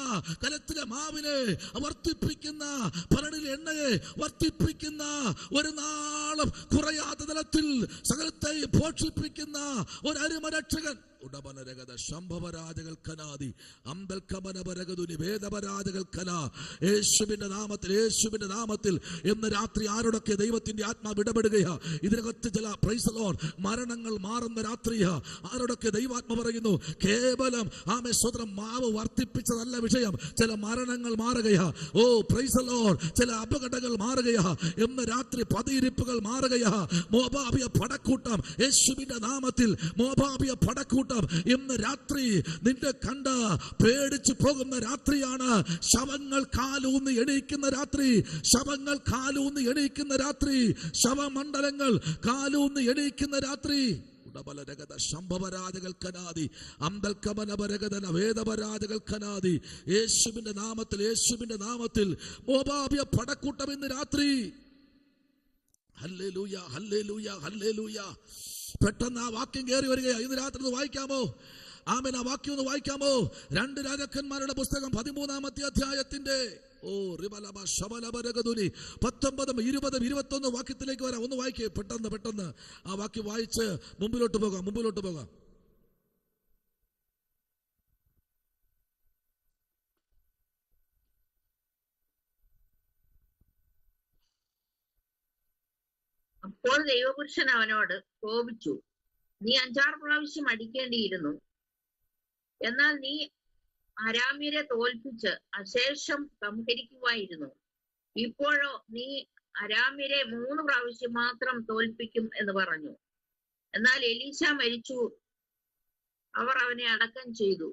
കലത്തിലെ മാവിനെ വർദ്ധിപ്പിക്കുന്ന, ഭരണിലെ എണ്ണയെ വർദ്ധിപ്പിക്കുന്ന, ഒരു നാളും കുറയാത്ത തലത്തിൽ സകലത്തെ പോഷിപ്പിക്കുന്ന ഒരു അരുമരക്ഷകൻ യേശുവിന്റെ നാമത്തിൽ ഇന്ന് രാത്രി ആരോടൊക്കെ ദൈവത്തിന്റെ ആത്മാവ് ഇടപെടുകയാ. ഇതിനകത്ത് ചില പ്രൈസ് ദി ലോർഡ് മരണങ്ങൾ മാറുന്ന രാത്രിയാ. ആരോടൊക്കെ ദൈവാത്മ പറയുന്നു, കേവലം സ്വതന്ത്രം മാവ് വർദ്ധിപ്പിച്ചതല്ല വിഷയം, ചില മരണങ്ങൾ മാറുകയാ. പ്രൈസ് ദി ലോർഡ്, ചില അപകടങ്ങൾ മാറുകയാ. ഇന്ന് രാത്രി പതിയിരിപ്പുകൾ മാറുകയാ. മോവാബ്യ പടക്കൂട്ടം യേശുവിന്റെ നാമത്തിൽ, മോവാബ്യ പടക്കൂട്ടം ഇന്ന് രാത്രി നിന്റെ കണ്ട പേടിച്ചു പോകുന്ന രാത്രിയാണ്. ശവങ്ങൾ കാലൂന്നി എണീക്കുന്ന രാത്രി, ശവങ്ങൾ കാലൂന്നി എണീക്കുന്ന രാത്രി, ശവമണ്ഡലങ്ങൾ കാലൂന്നി എണീക്കുന്ന രാത്രി. യേശുവിന്റെ നാമത്തിൽ മോവാബ്യ പടക്കൂട്ടം ഇന്ന് രാത്രി. Hallelujah, hallelujah, hallelujah. പെട്ടെന്ന് ആ വാക്യം കയറി വരികയാണ്. ഇന്ന് രാത്രി വായിക്കാമോ? ആമേൻ. ആ വാക്യം ഒന്ന് വായിക്കാമോ? 2 രാജാക്കന്മാരുടെ പുസ്തകം 13-ാമത്തെ അധ്യായത്തിന്റെ 19, 20, 21 വാക്യത്തിലേക്ക് വരാം. ഒന്ന് വായിക്കേ പെട്ടെന്ന് ആ വാക്യം വായിച്ച് മുമ്പിലോട്ട് പോകാം. അപ്പോൾ ദൈവപുരുഷൻ അവനോട് കോപിച്ചു, നീ 5-6 പ്രാവശ്യം അടിക്കേണ്ടിയിരുന്നു. എന്നാൽ നീ അരാമ്യരെ തോൽപ്പിച്ച് അശേഷം സംഹരിക്കുമായിരുന്നു. ഇപ്പോഴോ നീ അരാമ്യരെ 3 പ്രാവശ്യം മാത്രം തോൽപ്പിക്കും എന്ന് പറഞ്ഞു. എന്നാൽ എലീശ മരിച്ചു. അവർ അവനെ അടക്കം ചെയ്തു.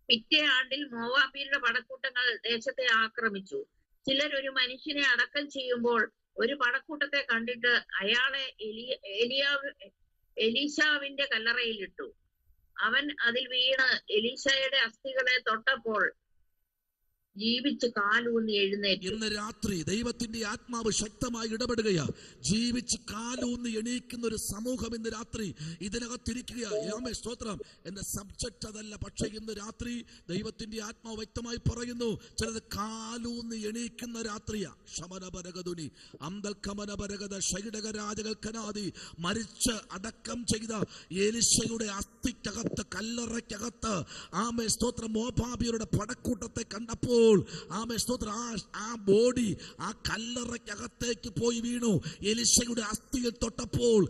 പിറ്റേ ആണ്ടിൽ മോവാബ്യരുടെ പടക്കൂട്ടങ്ങൾ ദേശത്തെ ആക്രമിച്ചു. ചിലർ ഒരു മനുഷ്യനെ അടക്കം ചെയ്യുമ്പോൾ ഒരു പടക്കൂട്ടത്തെ കണ്ടിട്ട് അയാളെ എലീശാവിന്റെ കല്ലറയിലിട്ടു. അവൻ അതിൽ വീണ് എലീശയുടെ അസ്ഥികളെ തൊട്ടപ്പോൾ ജീവിച്ച് കാലൂന്നി എഴുന്നേറ്റു. ഇന്ന് രാത്രി ദൈവത്തിന്റെ ആത്മാവ് ശക്തമായി ഇടപെടുകയാ. ജീവിച്ച് കാലൂന്നി എണീക്കുന്ന ഒരു സമൂഹം ഇന്ന് രാത്രി ഇതിനകത്തിരിക്കുക. സ്തോത്രം. എന്റെ സബ്ജക്റ്റ് അതല്ല, പക്ഷെ ഇന്ന് രാത്രി ദൈവത്തിന്റെ ആത്മാവ് വ്യക്തമായി പറയുന്നു, ചിലത് കാലൂന്നി എണീക്കുന്ന രാത്രിയാ. ശമനപരകതുനി അന്തൽക്കമനപരകത ശൈഡകരാജകൽക്കനാദി മരിച്ച് അടക്കം ചെയ്ത എലീശയുടെ അസ്ഥിക്കകത്ത്, കല്ലറയ്ക്കകത്ത് സ്തോത്രം മോവാബ്യരുടെ പടക്കൂട്ടത്തെ കണ്ടപ്പോൾ സ്തോത്രം ആ ബോഡി ആ കല്ലറയ്ക്കകത്തേക്ക് പോയി വീണു. എലീശയുടെ അസ്ഥിയിൽ തൊട്ടപ്പോൾ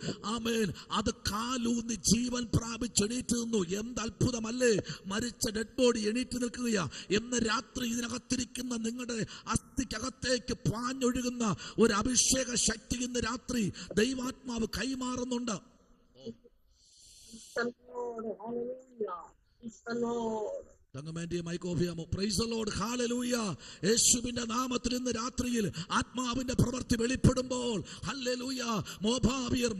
അത് കാലൂന്നി ജീവൻ പ്രാപിച്ച് എണീറ്റ് നിന്നു. എന്ത് അത്ഭുതമല്ലേ! മരിച്ച ഡെഡ് ബോഡി എണീറ്റ് നിൽക്കുകയാ. എന്ന് രാത്രി ഇതിനകത്തിരിക്കുന്ന നിങ്ങളുടെ അസ്ഥിക്കകത്തേക്ക് പാഞ്ഞൊഴുകുന്ന ഒരു അഭിഷേക ശക്തി ഇന്ന് രാത്രി ദൈവാത്മാവ് കൈമാറുന്നുണ്ട്. യേശുവിന്റെ നാമത്തിൽ ഇന്ന് രാത്രിയിൽ ആത്മാവിന്റെ പ്രവൃത്തി വെളിപ്പെടുമ്പോൾ മോവാബ്യർ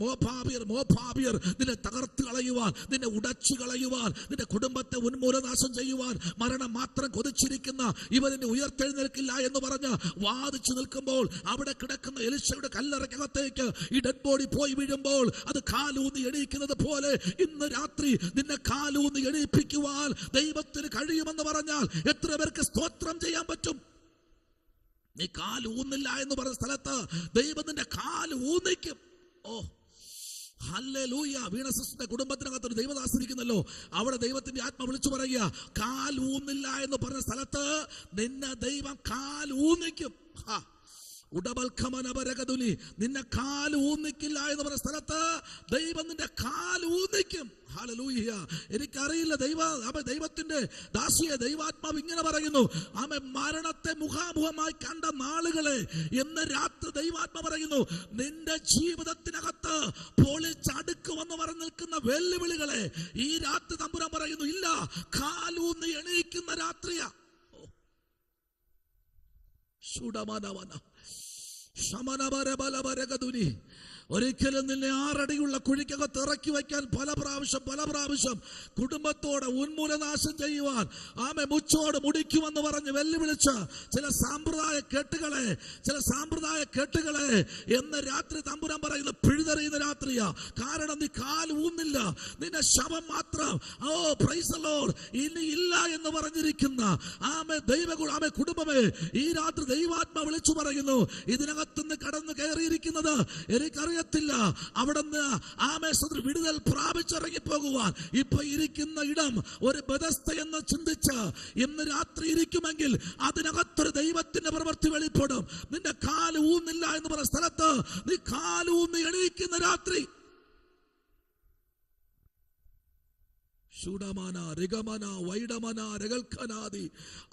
നിന്നെ തകർത്ത് കളയുവാൻ, നിന്നെ ഉടച്ചു കളയുവാൻ, നിന്റെ കുടുംബത്തെ ഉന്മൂലനാശം ചെയ്യുവാൻ മരണം മാത്രം കൊതിച്ചിരിക്കുന്ന ഇവനെ ഉയർത്തെഴുന്നേൽക്കില്ല എന്ന് പറഞ്ഞ് വാദിച്ചു നിൽക്കുമ്പോൾ അവിടെ കിടക്കുന്ന എലീശയുടെ കല്ലറയ്ക്കകത്തേക്ക് ഈ ഡെഡ് ബോഡി പോയി വീഴുമ്പോൾ അത് കാലൂന്നി എണീക്കുന്നത് പോലെ ഇന്ന് രാത്രി നിന്നെ കാലൂന്നി എണീപ്പിക്കുവാൻ ദൈവത്തിന് കഴിയുമെന്ന് പറഞ്ഞാൽ എത്ര പേർക്ക് സ്തോത്രം ചെയ്യാൻ പറ്റും? നീ കാൽ ഊന്നില്ല എന്ന് പറഞ്ഞ സ്ഥലത്ത് ദൈവം നിന്റെ കാൽ ഊന്നിക്കും. ഹല്ലേലൂയ. വീണസിന്റെ കുടുംബത്തിനകത്തൊരു ദൈവദാസരിക്കുന്നല്ലോ. അവിടെ ദൈവത്തിന്റെ ആത്മ വിളിച്ചു പറയുക, കാൽ ഊന്നില്ല എന്ന് പറഞ്ഞ സ്ഥലത്ത് നിന്നെ ദൈവം കാൽ ഊന്നിക്കും. ഉടബൽഖമനപരകതുനി നിന്നെ കാൽ ഊന്നിക്കില്ല എന്ന് പറഞ്ഞ സ്ഥലത്ത് ദൈവം നിന്റെ കാൽ ഊന്നിക്കും. ഹല്ലേലൂയ. എനിക്കറിയില്ല, ദൈവത്തിന്റെ ദാസിയെ ദൈവാത്മാവ് ഇങ്ങനെ പറയുന്നു, മരണത്തെ മുഖാമുഖമായി കണ്ട നാളുകളെ എന്ന് രാത്രി ദൈവാത്മ പറയുന്നു, നിന്റെ ജീവിതത്തിനകത്ത് പൊളിച്ചടുക്കുമെന്ന് പറഞ്ഞു നിൽക്കുന്ന വെല്ലുവിളികളെ ഈ രാത്രി തമ്പുരാൻ പറയുന്നു, ഇല്ല, കാലൂന്നി എണീക്കുന്ന രാത്രിയാ. ഒരിക്കലും നിന്നെ 6 അടിയുള്ള കുഴിക്കകത്ത് ഇറക്കി വയ്ക്കാൻ പല പ്രാവശ്യം കുടുംബത്തോടെ ഉന്മൂലനാശം ചെയ്യുവാൻ മുച്ചോട് മുടിക്കുമെന്ന് പറഞ്ഞ് വെല്ലുവിളിച്ച ചില സാമ്പ്രദായ കെട്ടുകളെ എന്ന് രാത്രി തമ്പുരാൻ പറയുന്നത് പിഴുതെറിയുന്ന രാത്രിയാ. കാരണം നീ കാൽ ഊന്നില്ല, നിന്റെ ശവം മാത്രം പ്രൈസ് ദി ലോർഡ് ഇനി ഇല്ല എന്ന് പറഞ്ഞിരിക്കുന്ന കുടുംബമേ, ഈ രാത്രി ദൈവാത്മാ വിളിച്ചു പറയുന്നു, ഇതിനകത്തുനിന്ന് കടന്നു കയറിയിരിക്കുന്നത് എനിക്കറിയാം, അവിടുന്ന് വിടുതൽ പ്രാപിച്ചിറങ്ങി പോകുവാൻ ഇപ്പൊ ഇരിക്കുന്ന ഇടം ഒരു ബെഥസ്ത എന്ന് ചിന്തിച്ച് ഇന്ന് രാത്രി ഇരിക്കുമെങ്കിൽ അതിനകത്തൊരു ദൈവത്തിന്റെ പ്രവൃത്തി വെളിപ്പെടും. നിന്റെ കാല് ഊന്നില്ല എന്ന് പറയുന്ന സ്ഥലത്ത് നീ കാലൂന്നി എണീക്കുന്ന രാത്രി.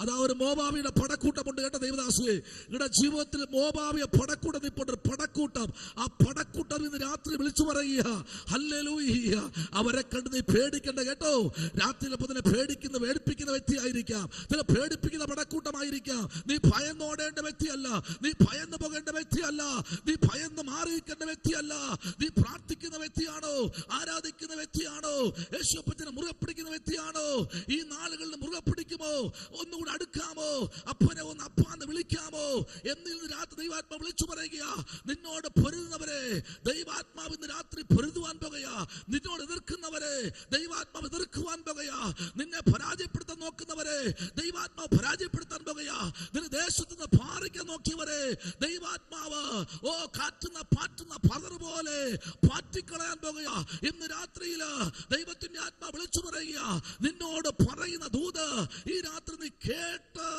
അതാ ഒരു മോവാബിയുടെ പടക്കൂട്ടമുണ്ട് കേട്ട ദൈവദാസുവേ. നിങ്ങളുടെ ജീവിതത്തിൽ മോവാബിയ പടക്കൂട്ടം ഇപ്പോൾ പടക്കൂട്ടം, ആ പടക്കൂട്ടം ഇന്ന് രാത്രി വിളിച്ചു പറയുക, ഹല്ലേലൂയ. അവരെ കണ്ട് നീ പേടിക്കണ്ട കേട്ടോ. രാത്രി തന്നെ പേടിപ്പിക്കുന്ന വ്യക്തിയായിരിക്കാം, ചില പേടിപ്പിക്കുന്ന പടക്കൂട്ടമായിരിക്കാം. നീ ഭയന്നോടേണ്ട വ്യക്തിയല്ല, നീ ഭയന്ന് പോകേണ്ട വ്യക്തിയല്ല, നീ ഭയന്ന് മാറിയിരിക്കേണ്ട വ്യക്തിയല്ല. നീ പ്രാർത്ഥിക്കുന്ന വ്യക്തിയാണോ? ആരാധിക്കുന്ന വ്യക്തിയാണോ? യേശുവിനെ മുറുകെ പിടിക്കുന്ന വ്യക്തിയാണോ? ഈ നാളുകളിൽ മുറുകെ പിടിക്കുമോ? ഒന്നുകൂടെ അടുക്കാമോ? അപ്പനെ ഒന്ന് അപ്പാന്ന് വിളിക്കാമോ? എന്നിൽ രാത്രി ദൈവാത്മാവ് വിളിച്ചു പറയുക, നിന്നോട് പൊരുതുന്നവരെ ദൈവാത്മാവ് ഇന്ന് രാത്രി പൊരുതുവാൻ പോകുകയാ. നിന്നോട് എതിർക്കുന്നവരെ ദൈവാത്മാവ് എതിർക്കുവാൻ പോകുകയാ. നിന്നെ പരാജയപ്പെടുത്താൻ നോക്കുന്നവരെ ദൈവാത്മാവ് പരാജയപ്പെടുത്താൻ പോകുകയാ. നിന്റെ ദേശത്ത് നിന്ന് പാറിക്കാൻ നോക്കിയവരെ ദൈവാത്മാവ് പാറ്റുന്ന പതർ പോലെ പാറ്റിക്കളയാൻ പോകുകയാ. ഇന്ന് രാത്രിയില് ദൈവത്തിന്റെ ആത്മാവ് വിളിച്ചു പറയുക, നിന്നോട് പറയുന്ന ദൂത് ഈ രാത്രി നീ കേട്ട്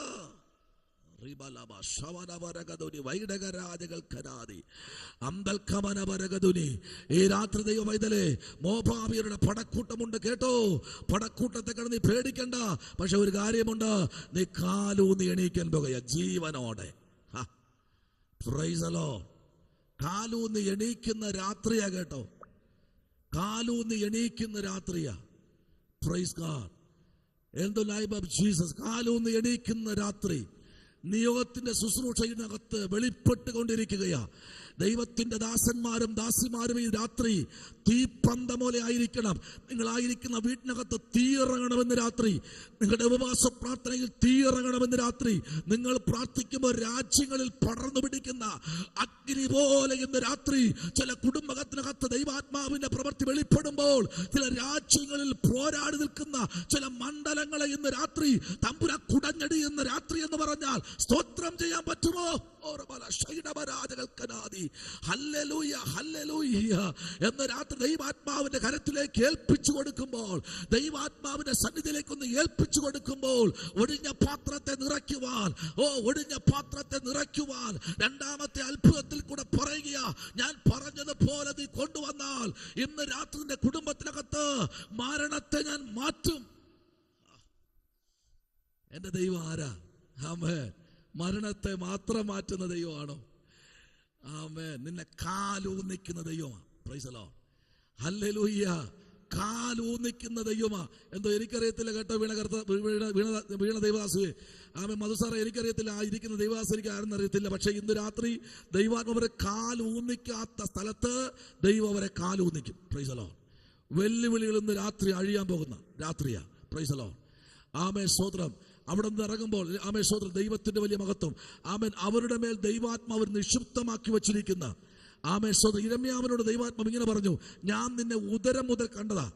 ഈ രാത്രി ദൈവ പൈതലേ, മോവാബ്യരുടെ പടക്കൂട്ടമുണ്ട് കേട്ടോ. പടക്കൂട്ടത്തെ കണ്ട് നീ പേടിക്കണ്ട. പക്ഷെ ഒരു കാര്യമുണ്ട്, നീ കാലൂന്നി എണീക്കാൻ പോകുക ജീവനോടെ. Price the Lord. കാലൂന്നി എണീക്കുന്ന രാത്രിയാ കേട്ടോ, കാലൂന്നി എണീക്കുന്ന രാത്രിയാ. Praise God. In the life of Jesus. കാലൂന്നി എണീക്കുന്ന രാത്രി നിയോഗത്തിന്റെ ശുശ്രൂഷയിനകത്ത് വെളിപ്പെട്ടുകൊണ്ടിരിക്കുകയാ. ദൈവത്തിന്റെ ദാസന്മാരും ദാസിമാരും ഈ രാത്രി തീപ്പന്തം പോലെ ആയിരിക്കണം. നിങ്ങളായിരിക്കുന്ന വീട്ടിനകത്ത് തീയിറങ്ങണമെന്ന് രാത്രി. നിങ്ങളുടെ ഉപവാസ പ്രാർത്ഥനയിൽ തീയിറങ്ങണമെന്ന് രാത്രി. നിങ്ങൾ പ്രാർത്ഥിക്കുമ്പോൾ രാജ്യങ്ങളിൽ പടർന്നു പിടിക്കുന്ന അഗ്നി പോലെ ഇന്ന് രാത്രി ചില കുടുംബത്തിനകത്ത് ദൈവാത്മാവിന്റെ പ്രവൃത്തി വെളിപ്പെടുമ്പോൾ ചില രാജ്യങ്ങളിൽ പോരാടി നിൽക്കുന്ന ചില മണ്ഡലങ്ങളെ ഇന്ന് രാത്രി തമ്പുരാ കുടഞ്ഞടിയുന്ന രാത്രി എന്ന് പറഞ്ഞാൽ സ്തോത്രം ചെയ്യാൻ പറ്റുമോ? എന്ന രാത്രി ദൈവാത്മാവിന്റെ കരത്തിലേക്ക് ഏൽപ്പിച്ചു കൊടുക്കുമ്പോൾ, ദൈവാത്മാവിന്റെ സന്നിധിയിലേക്ക് ഒന്ന് ഏൽപ്പിച്ചു കൊടുക്കുമ്പോൾ ഒഴിഞ്ഞ പാത്രത്തെ നിറയ്ക്കുവാൻ, ഒഴിഞ്ഞ പാത്രത്തെ നിറയ്ക്കുവാൻ രണ്ടാമത്തെ അത്ഭുതത്തിൽ കൂടെ പറയുക, ഞാൻ പറഞ്ഞതുപോലെ നീ കൊണ്ടുവന്നാൽ ഇന്ന് രാത്രി നിന്റെ കുടുംബത്തിനകത്ത് മരണത്തെ ഞാൻ മാറ്റും. എന്റെ ദൈവം ആരാ? ആമേൻ. മരണത്തെ മാത്രം മാറ്റുന്ന ദൈവമാണോ? ആമേൻ. നിന്നെ കാലൂന്നിക്കുന്ന ദൈവമാണ്. Price the Lord. ഹല്ലേലൂയ. കാലൂന്നിക്കുന്ന ദൈവമാ. എന്തോ എനിക്കറിയത്തില്ല കേട്ടോ. വീണ ദൈവദാസുവേ, ആമേൻ. മധുസാറ എനിക്കറിയത്തില്ല, ആയിരിക്കുന്ന ദൈവദാസ് എനിക്ക് ആരെന്ന് അറിയത്തില്ല. പക്ഷെ ഇന്ന് രാത്രി ദൈവാത്മാവരെ കാലൂന്നിക്കാത്ത സ്ഥലത്ത് ദൈവം അവരെ കാലൂന്നിക്കും. Price the Lord. വെല്ലുവിളികൾ ഇന്ന് രാത്രി അഴിയാൻ പോകുന്ന രാത്രിയാ. Praise the Lord. ആമേൻ. സ്തോത്രം. അവിടെ നിന്ന് ഇറങ്ങുമ്പോൾ ആമേൻ സ്തോത്രം, ദൈവത്തിന്റെ വലിയ മഹത്വം. ആമേൻ. അവരുടെ മേൽ ദൈവാത്മാവ് നിക്ഷിപ്തമാക്കി വച്ചിരിക്കുന്ന ആമേൻ സ്തോത്രം. യിരെമ്യാവിനോട് ദൈവാത്മാവ് ഇങ്ങനെ പറഞ്ഞു, ഞാൻ നിന്നെ ഉദരം മുതൽ കണ്ടതാ.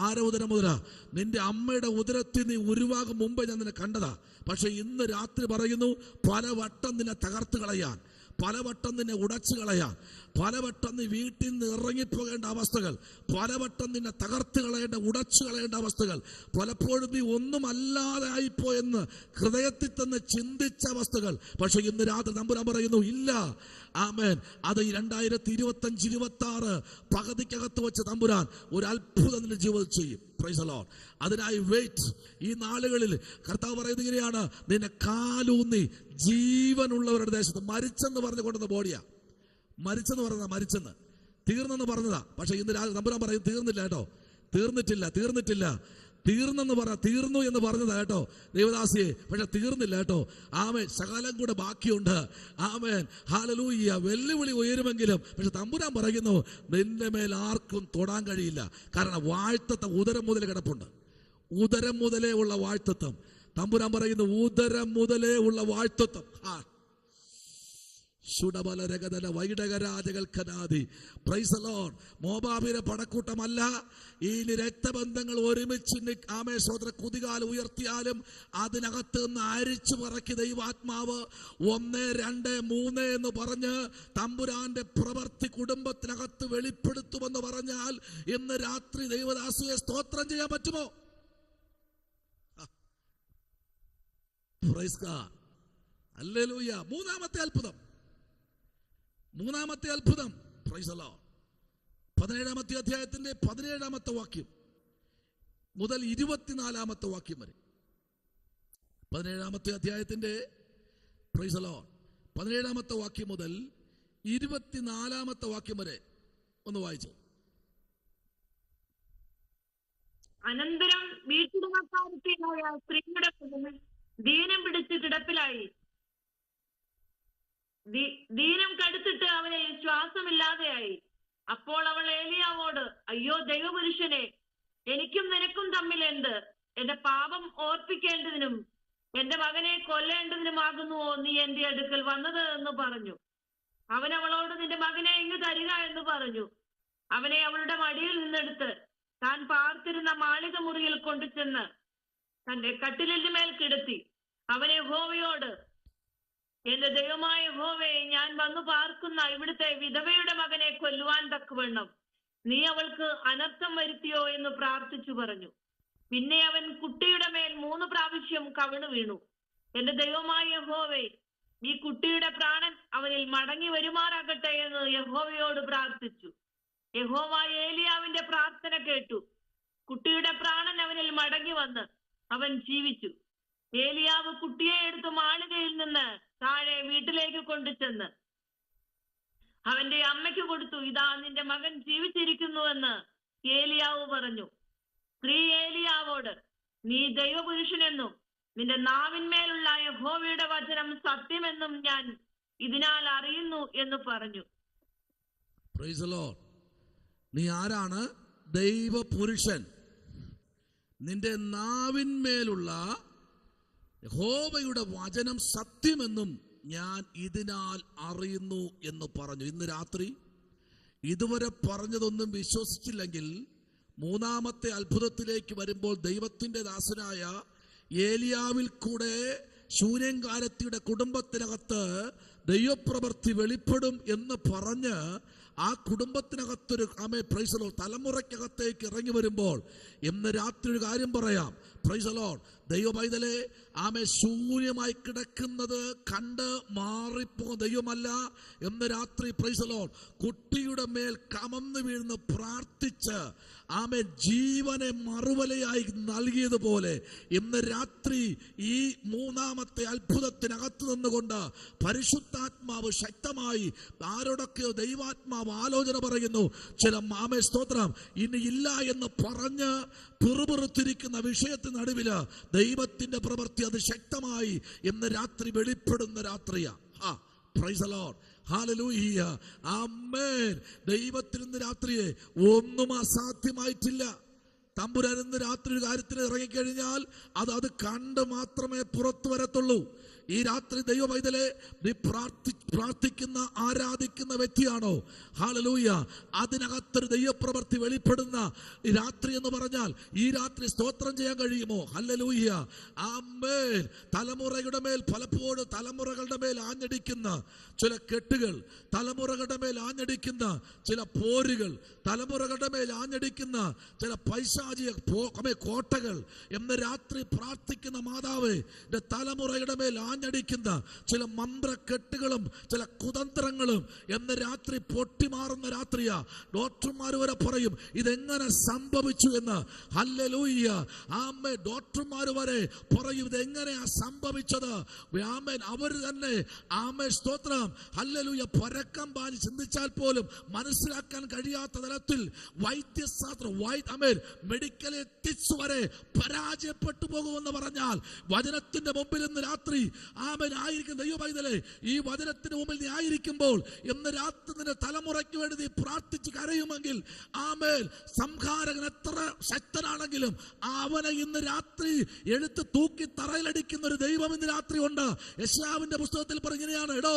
ആരെ ഉദരം മുതലാ? നിന്റെ അമ്മയുടെ ഉദരത്തിൽ നീ ഉരുവാകും മുമ്പേ ഞാൻ നിന്നെ കണ്ടതാ. പക്ഷെ ഇന്ന് രാത്രി പറയുന്നു, പലവട്ടം നിന്നെ തകർത്ത് കളയാൻ, പലവട്ടം നിന്നെ ഉടച്ചു കളയാൻ, പലവട്ടം നീ വീട്ടിൽ നിന്ന് ഇറങ്ങിപ്പോകേണ്ട അവസ്ഥകൾ, പലവട്ടം നിന്നെ തകർത്ത് കളയേണ്ട, ഉടച്ചു കളയേണ്ട അവസ്ഥകൾ, പലപ്പോഴും നീ ഒന്നുമല്ലാതെ ആയിപ്പോയെന്ന് ഹൃദയത്തിൽ തന്നെ ചിന്തിച്ച അവസ്ഥകൾ. പക്ഷെ ഇന്ന് രാത്രി തമ്പുരാൻ പറയുന്നു, ഇല്ല. ആമേൻ. അത് ഈ 2025-26 പകുതിക്കകത്ത് വെച്ച് തമ്പുരാൻ ഒരു അത്ഭുതം നിന്റെ ജീവിതത്തിൽ ചെയ്യും. Price the Lord. അതിനായി വെയിറ്റ്. ഈ നാളുകളിൽ കർത്താവ് പറയുന്നത് ഇങ്ങനെയാണ്, നിന്നെ കാലൂന്നി ജീവനുള്ളവരുടെ ദേശത്ത്. മരിച്ചെന്ന് പറഞ്ഞു കൊണ്ടുവന്ന ബോഡിയാ. മരിച്ചെന്ന് പറഞ്ഞതാ, മരിച്ചെന്ന് തീർന്നെന്ന് പറഞ്ഞതാ. പക്ഷെ ഇന്ന് തമ്പുരാൻ പറയും, തീർന്നില്ല കേട്ടോ, തീർന്നിട്ടില്ല. തീർന്നെന്ന് തീർന്നു എന്ന് പറഞ്ഞതാ കേട്ടോ ദേവദാസിയെ. പക്ഷെ തീർന്നില്ല കേട്ടോ. ആമേൻ. ശകലം കൂടെ ബാക്കിയുണ്ട്. ആമേൻ. ഹല്ലേലൂയ. വെല്ലുവിളി ഉയരുമെങ്കിലും പക്ഷെ തമ്പുരാൻ പറയുന്നു, നിന്റെ മേൽ ആർക്കും തൊടാൻ കഴിയില്ല. കാരണം വാഴ്ത്തത്വം ഉദരം മുതൽ കിടപ്പുണ്ട്. ഉദരം മുതലേ ഉള്ള വാഴ്ത്തത്വം. തമ്പുരാൻ പറയുന്നു, ഉദരം മുതലേ ഉള്ള വാഴ്ത്തത്വം. മോവാബിലെ പടക്കൂട്ടമല്ല. ഈ രക്തബന്ധങ്ങൾ ഒരുമിച്ച് ആമേ സ്വത്ര കുതികാൽ ഉയർത്തിയാലും അതിനകത്ത് നിന്ന് അരിച്ചു പറക്കി ദൈവാത്മാവ് 1, 2, 3 എന്ന് പറഞ്ഞ് തമ്പുരാന്റെ പ്രവൃത്തി കുടുംബത്തിനകത്ത് വെളിപ്പെടുത്തുമെന്ന് പറഞ്ഞാൽ ഇന്ന് രാത്രി ദൈവദാസിയെ സ്തോത്രം ചെയ്യാൻ പറ്റുമോ? Praise God. ഹല്ലേലൂയ. മൂന്നാമത്തെ അത്ഭുതം. Price the Lord. 17-ാമത്തെ അധ്യായത്തിന്റെ 17-ാമത്തെ വാക്യം മുതൽ 24-ാമത്തെ വാക്യം വരെ. 17-ാമത്തെ അധ്യായത്തിന്റെ പ്രൈസ് ദി ലോർഡ് 17-ാമത്തെ വാക്യം മുതൽ 24-ാമത്തെ വാക്യം വരെ ഒന്ന് വായിച്ചു. അനന്തരം വീട്ടുടമക്കാരത്തിയായ സ്ത്രീയുടെ ദീനം പിടിച്ച് കിടപ്പിലായി. ദീനം കടുത്തിട്ട് അവനെ ശ്വാസമില്ലാതെയായി. അപ്പോൾ അവൾ ഏലിയാവോട്, അയ്യോ ദൈവപുരുഷനെ, എനിക്കും നിനക്കും തമ്മിൽ എന്ത്? എന്റെ പാപം ഓർപ്പിക്കേണ്ടതിനും എന്റെ മകനെ കൊല്ലേണ്ടതിനുമാകുന്നുവോ നീ എന്റെ അടുക്കൽ വന്നത് എന്ന് പറഞ്ഞു. അവൻ അവളോട്, നിന്റെ മകനെ ഇങ്ങ് തരിക എന്ന് പറഞ്ഞു. അവനെ അവളുടെ മടിയിൽ നിന്നെടുത്ത് താൻ പാർത്തിരുന്ന മാളിക മുറിയിൽ കൊണ്ടുചെന്ന് തന്റെ കട്ടിലിന്റെ മേൽ കിടത്തി അവനെ യഹോവയോട്, എന്റെ ദൈവമായ യഹോവേ, ഞാൻ വന്നു പാർക്കുന്ന ഇവിടുത്തെ വിധവയുടെ മകനെ കൊല്ലുവാൻ തക്കവണ്ണം നീ അവൾക്ക് അനർത്ഥം വരുത്തിയോ എന്ന് പ്രാർത്ഥിച്ചു പറഞ്ഞു. പിന്നെ അവൻ കുട്ടിയുടെ മേൽ 3 പ്രാവശ്യം കവിണ് വീണു. എന്റെ ദൈവമായ യഹോവേ, ഈ കുട്ടിയുടെ പ്രാണൻ അവനിൽ മടങ്ങി വരുമാറാകട്ടെ എന്ന് യഹോവയോട് പ്രാർത്ഥിച്ചു. യഹോവ ഏലിയാവിന്റെ പ്രാർത്ഥന കേട്ടു. കുട്ടിയുടെ പ്രാണൻ അവനിൽ മടങ്ങി വന്ന് അവൻ ജീവിച്ചു. ഏലിയാവ് കുട്ടിയെ എടുത്ത് മാളികയിൽ നിന്ന് താഴെ വീട്ടിലേക്ക് കൊണ്ടുചെന്ന് അവന്റെ അമ്മയ്ക്ക് കൊടുത്തു. ഇതാ നിന്റെ മകൻ ജീവിച്ചിരിക്കുന്നുവെന്ന് ഏലിയാവ് പറഞ്ഞു. സ്ത്രീ ഏലിയാവോട്, നീ ദൈവപുരുഷനെന്നും നിന്റെ നാവിന്മേലുള്ള യഹോവയുടെ വചനം സത്യമെന്നും ഞാൻ ഇതിനാൽ അറിയുന്നു എന്ന് പറഞ്ഞു. Price the Lord. നീ ആരാണ്? ദൈവപുരുഷൻ. നിന്റെ നാവിന്മേലുള്ള യഹോവയുടെ വചനം സത്യമെന്നും ഞാൻ ഇതിനാൽ അറിയുന്നു എന്ന് പറഞ്ഞു. ഇന്ന് രാത്രി ഇതുവരെ പറഞ്ഞതൊന്നും വിശ്വസിച്ചില്ലെങ്കിൽ മൂന്നാമത്തെ അത്ഭുതത്തിലേക്ക് വരുമ്പോൾ ദൈവത്തിന്റെ ദാസനായ ഏലിയാവിൽ കൂടെ ശൂന്യംകാരത്തിയുടെ കുടുംബത്തിനകത്ത് ദൈവപ്രവൃത്തി വെളിപ്പെടും എന്ന് പറഞ്ഞ് ആ കുടുംബത്തിനകത്തൊരു പ്രൈസ് ദി ലോർഡ് തലമുറയ്ക്കകത്തേക്ക് ഇറങ്ങി വരുമ്പോൾ ഇന്ന് രാത്രി ഒരു കാര്യം പറയാം. Price the Lord. ദൈവ പൈതലേ, ശൂന്യമായി കിടക്കുന്നത് കണ്ട് മാറിപ്പോ ദൈവമല്ല. ഇന്ന് രാത്രി പ്രൈസ് ദി ലോർഡ് കുട്ടിയുടെ മേൽ കമന്ന് വീഴുന്ന പ്രാർത്ഥിച്ച് ജീവനെ മറുവലയായി നൽകിയതുപോലെ ഇന്ന് രാത്രി ഈ മൂന്നാമത്തെ അത്ഭുതത്തിനകത്ത് നിന്നുകൊണ്ട് പരിശുദ്ധാത്മാവ് ശക്തമായി ആരോടൊക്കെയോ ദൈവാത്മാവ് ആലോചന പറയുന്നു. ചില സ്തോത്രം ഇനി ഇല്ല എന്ന് പറഞ്ഞ് പിറുപിറുത്തിരിക്കുന്ന വിഷയത്തിന് നടുവില് ദൈവത്തിന്റെ പ്രവൃത്തി അത് ശക്തമായി ഇന്ന് രാത്രി വെളിപ്പെടുന്ന രാത്രിയാ. Praise the Lord. ഹല്ലേലൂയ. ആമേൻ. ദൈവത്തിന് ഇന്ന് രാത്രിയെ ഒന്നും അസാധ്യമായിട്ടില്ല. തമ്പുരാൻ ഇന്ന് രാത്രി ഒരു കാര്യത്തിന് ഇറങ്ങിക്കഴിഞ്ഞാൽ അത് കണ്ട് മാത്രമേ പുറത്തു വരത്തുള്ളൂ. ഈ രാത്രി ദൈവ പൈതലേ, നീ പ്രാർത്ഥിക്കുന്ന ആരാധിക്കുന്ന വ്യക്തിയാണോ? ഹല്ലേലൂയ. അതിനകത്തൊരു ദൈവപ്രവൃത്തി വെളിപ്പെടുന്ന ഈ രാത്രി എന്ന് പറഞ്ഞാൽ ഈ രാത്രി സ്തോത്രം ചെയ്യാൻ കഴിയുമോ? ഹല്ലേലൂയ. ആമേൻ. തലമുറയുടെ മേൽ പലപ്പോഴും തലമുറകളുടെ മേൽ ആഞ്ഞടിക്കുന്ന ചില കെട്ടുകൾ, തലമുറകളുടെ മേൽ ആഞ്ഞടിക്കുന്ന ചില പോരുകൾ, തലമുറകളുടെ മേൽ ആഞ്ഞടിക്കുന്ന ചില പൈശാചിക കോട്ടകൾ എന്ന് രാത്രി പ്രാർത്ഥിക്കുന്ന മാതാവേ, തലമുറയുടെ മേൽ ആഞ്ഞടിക്കുന്ന ചില മന്ത്രക്കെട്ടുകളും ചില കുതന്ത്രങ്ങളും എന്ന് രാത്രി പൊട്ടിമാറുന്ന രാത്രിയാ. ഡോക്ടർമാർ വരെ പറയും ഇതെങ്ങനെ സംഭവിച്ചു എന്ന്. ഹല്ലേലൂയ. ആമേൻ. ഡോക്ടർമാർ വരെ പറയും ഇതെങ്ങനെയാ സംഭവിച്ചത്. ആമേൻ. അവർ തന്നെ ആമേൻ സ്തോത്രം ഹല്ലേലൂയ പരക്കം പാഞ്ഞ് ചിന്തിച്ചാൽ പോലും മനസ്സിലാക്കാൻ കഴിയാത്ത തലത്തിൽ വൈദ്യശാസ്ത്രം മെഡിക്കൽ എത്തിക്സ് വരെ പരാജയപ്പെട്ടു പോകുമെന്ന് പറഞ്ഞാൽ വചനത്തിന്റെ മുമ്പിൽ ഇന്ന് രാത്രി ആമേൻ ആയിരിക്കും ദൈവ പൈതലേ. ഈ വചനത്തിന് മുമ്പിൽ നീ ആയിരിക്കുമ്പോൾ ഇന്ന് രാത്രി നിന്റെ തലമുറയ്ക്ക് വേണ്ടി നീ പ്രാർത്ഥിച്ച് കരയുമെങ്കിൽ ആമേൻ സംഹാരകൻ എത്ര ശക്തനാണെങ്കിലും അവനെ ഇന്ന് രാത്രി എടുത്ത് തൂക്കി തറയിലടിക്കുന്ന ഒരു ദൈവം ഇന്ന് രാത്രി ഉണ്ട്. യെശയ്യാവിന്റെ പുസ്തകത്തിൽ പറഞ്ഞിങ്ങനെയാണ്, എടോ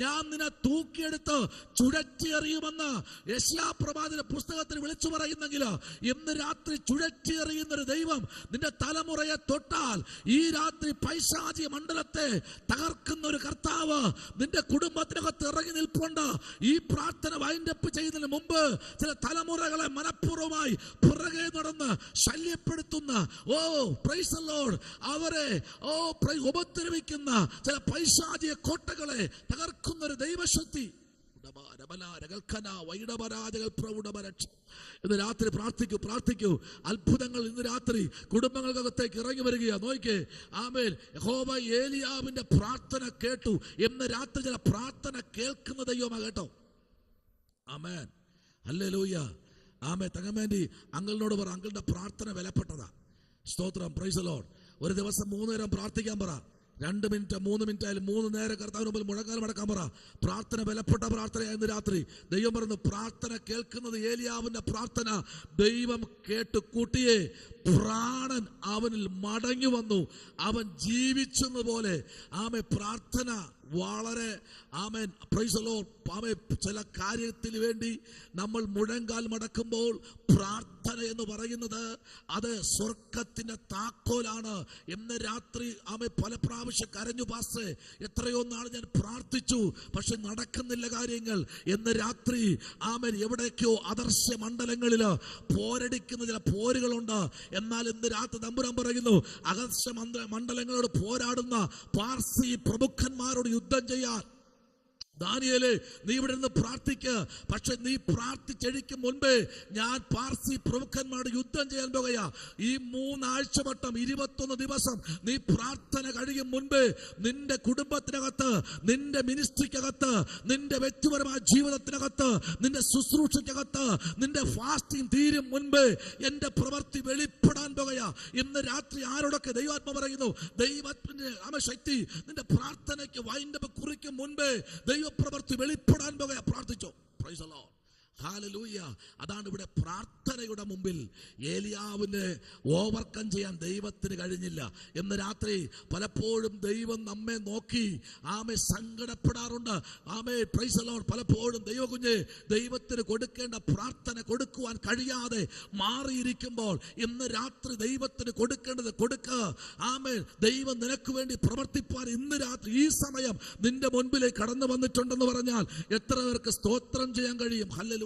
ഞാൻ നിന്നെ തൂക്കിയെടുത്ത് ചുഴറ്റിയെറിയുമെന്ന് യെശയ്യാ പ്രവാചകന്റെ പുസ്തകത്തിൽ വിളിച്ചു പറയുന്നെങ്കിൽ ഇന്ന് രാത്രി ചുഴറ്റിയെറിയുന്ന ഒരു ദൈവം നിന്റെ തലമുറയെ തൊട്ടാൽ ഈ രാത്രി പൈശാചിക മണ്ഡലത്തെ തകർക്കുന്ന ഒരു കർത്താവ് നിന്റെ കുടുംബത്തിനകത്ത് ഇറങ്ങി നിൽപ്പുണ്ട്. ഈ പ്രാർത്ഥന വൈൻഡപ്പ് ചെയ്യുന്നതിന് മുമ്പ് ചില തലമുറകളെ മനഃപൂർവ്വമായി പുറകെ നടന്ന് ശല്യപ്പെടുത്തുന്ന പ്രൈസ് ദി ലോർഡ് അവരെ ഉപദ്രവിക്കുന്ന ചില പൈശാചിക കോട്ടകളെ തകർക്കുന്ന ഒരു ദൈവശക്തി ഇന്ന് രാത്രി പ്രാർത്ഥിക്കൂ. അത്ഭുതങ്ങൾ ഇന്ന് രാത്രി കുടുംബങ്ങൾക്കകത്തേക്ക് ഇറങ്ങി വരികയാ. നോക്കിക്കേ. ആമേൻ. യഹോവ ഏലിയാവിന്റെ പ്രാർത്ഥന കേട്ടു. ഇന്ന് രാത്രി ചില പ്രാർത്ഥന കേൾക്കുന്ന ദൈവമാ കേട്ടോ. ആമേൻ. ഹല്ലേലൂയ. ആമേൻ. തങ്ങമേന്റി അങ്കിളിനോട് പറ, അങ്കിളുടെ പ്രാർത്ഥന വിലപ്പെട്ടതാ. സ്തോത്രം. Praise the Lord. ഒരു ദിവസം 3 നേരം പ്രാർത്ഥിക്കാൻ പറ. 2 മിനിറ്റ് 3 മിനിറ്റ് ആയാലും 3 നേരം കർത്താവിന് മുമ്പിൽ മുഴങ്ങാൻ മടക്കാൻ പറ. പ്രാർത്ഥന വിലപ്പെട്ട പ്രാർത്ഥനയായിരുന്നു രാത്രി. ദൈവം പറഞ്ഞു പ്രാർത്ഥന കേൾക്കുന്നത്. ഏലിയാവിന്റെ പ്രാർത്ഥന ദൈവം കേട്ടു. കുട്ടിയെ പ്രാണൻ അവനിൽ മടങ്ങി വന്നു, അവൻ ജീവിച്ചെന്നപോലെ. ആമേ പ്രാർത്ഥന വളരെ ആമേൻ പ്രൈസ് ദി ലോർഡ്. ആമേ ചില കാര്യത്തിന് വേണ്ടി നമ്മൾ മുഴങ്കാൽ മടക്കുമ്പോൾ പ്രാർത്ഥന പ്രാർത്ഥന എന്ന് പറയുന്നത് അത് സ്വർഗത്തിന്റെ താക്കോലാണ്. ഇന്ന് രാത്രി ആമേ പല പ്രാവശ്യം കരഞ്ഞു പാസ്റ്റേ, എത്രയോ നാൾ ഞാൻ പ്രാർത്ഥിച്ചു, പക്ഷെ നടക്കുന്നില്ല കാര്യങ്ങൾ. ഇന്ന് രാത്രി ആമേൻ എവിടേക്കോ അദർശ്യ മണ്ഡലങ്ങളില് പോരടിക്കുന്ന ചില പോരുകളുണ്ട്. എന്നാൽ ഇന്ന് രാത്രി തമ്പുരാൻ പറയുന്നു, അദർശ്യ മണ്ഡലങ്ങളോട് പോരാടുന്ന പാർസി പ്രമുഖന്മാരോട് യുദ്ധം ചെയ്യാൻ. ദാനിയേലേ, നീ ഇവിടെ നിന്ന് പ്രാർത്ഥിക്ക്. പക്ഷെ നീ പ്രാർത്ഥിച്ചെഴിക്കും മുൻപേ ഞാൻ പാർസി പ്രമുഖന്മാരുടെ യുദ്ധം ചെയ്യാൻ പോകുകയാ. ഈ 3 ആഴ്ചവട്ടം 21 ദിവസം നീ പ്രാർത്ഥന കഴിയും മുൻപേ നിന്റെ കുടുംബത്തിനകത്ത്, നിന്റെ മിനിസ്ട്രിക്കകത്ത്, നിന്റെ വ്യക്തിപരമായ ജീവിതത്തിനകത്ത്, നിന്റെ ശുശ്രൂഷയ്ക്കകത്ത്, നിന്റെ ഫാസ്റ്റിംഗ് തീരും മുൻപേ എന്റെ പ്രവൃത്തി വെളിപ്പെടാൻ പോകുകയാ. ഇന്ന് രാത്രി ആരോടൊക്കെ ദൈവാത്മ പറയുന്നു, ദൈവത്തിന്റെ ശക്തി നിന്റെ പ്രാർത്ഥനയ്ക്ക് വൈൻഡപ്പ് കുറിക്കും മുൻപേ പ്രവൃത്തി വെളിപ്പെടാൻ പോകുക. പ്രാർത്ഥിച്ചോ. Praise the Lord. ഹല്ലേലൂയ. അതാണ് ഇവിടെ പ്രാർത്ഥനയുടെ മുമ്പിൽ ഏലിയാവിനെ ഓവർകം ചെയ്യാൻ ദൈവത്തിന് കഴിഞ്ഞില്ല. ഇന്ന് രാത്രി പലപ്പോഴും ദൈവം നമ്മെ നോക്കി ആമേ സങ്കടപ്പെടാറുണ്ട്. ആമേ പ്രൈസ് ദി ലോർഡ്. പലപ്പോഴും ദൈവകുഞ്ഞ് ദൈവത്തിന് കൊടുക്കേണ്ട പ്രാർത്ഥന കൊടുക്കുവാൻ കഴിയാതെ മാറിയിരിക്കുമ്പോൾ ഇന്ന് രാത്രി ദൈവത്തിന് കൊടുക്കേണ്ടത് കൊടുക്കുക. ആമേ, ദൈവം നിനക്ക് വേണ്ടി പ്രവർത്തിപ്പാൻ ഇന്ന് രാത്രി ഈ സമയം നിന്റെ മുൻപിലേക്ക് കടന്നു വന്നിട്ടുണ്ടെന്ന് പറഞ്ഞാൽ എത്ര പേർക്ക് സ്തോത്രം ചെയ്യാൻ കഴിയും? ഹല്ലേലൂയ.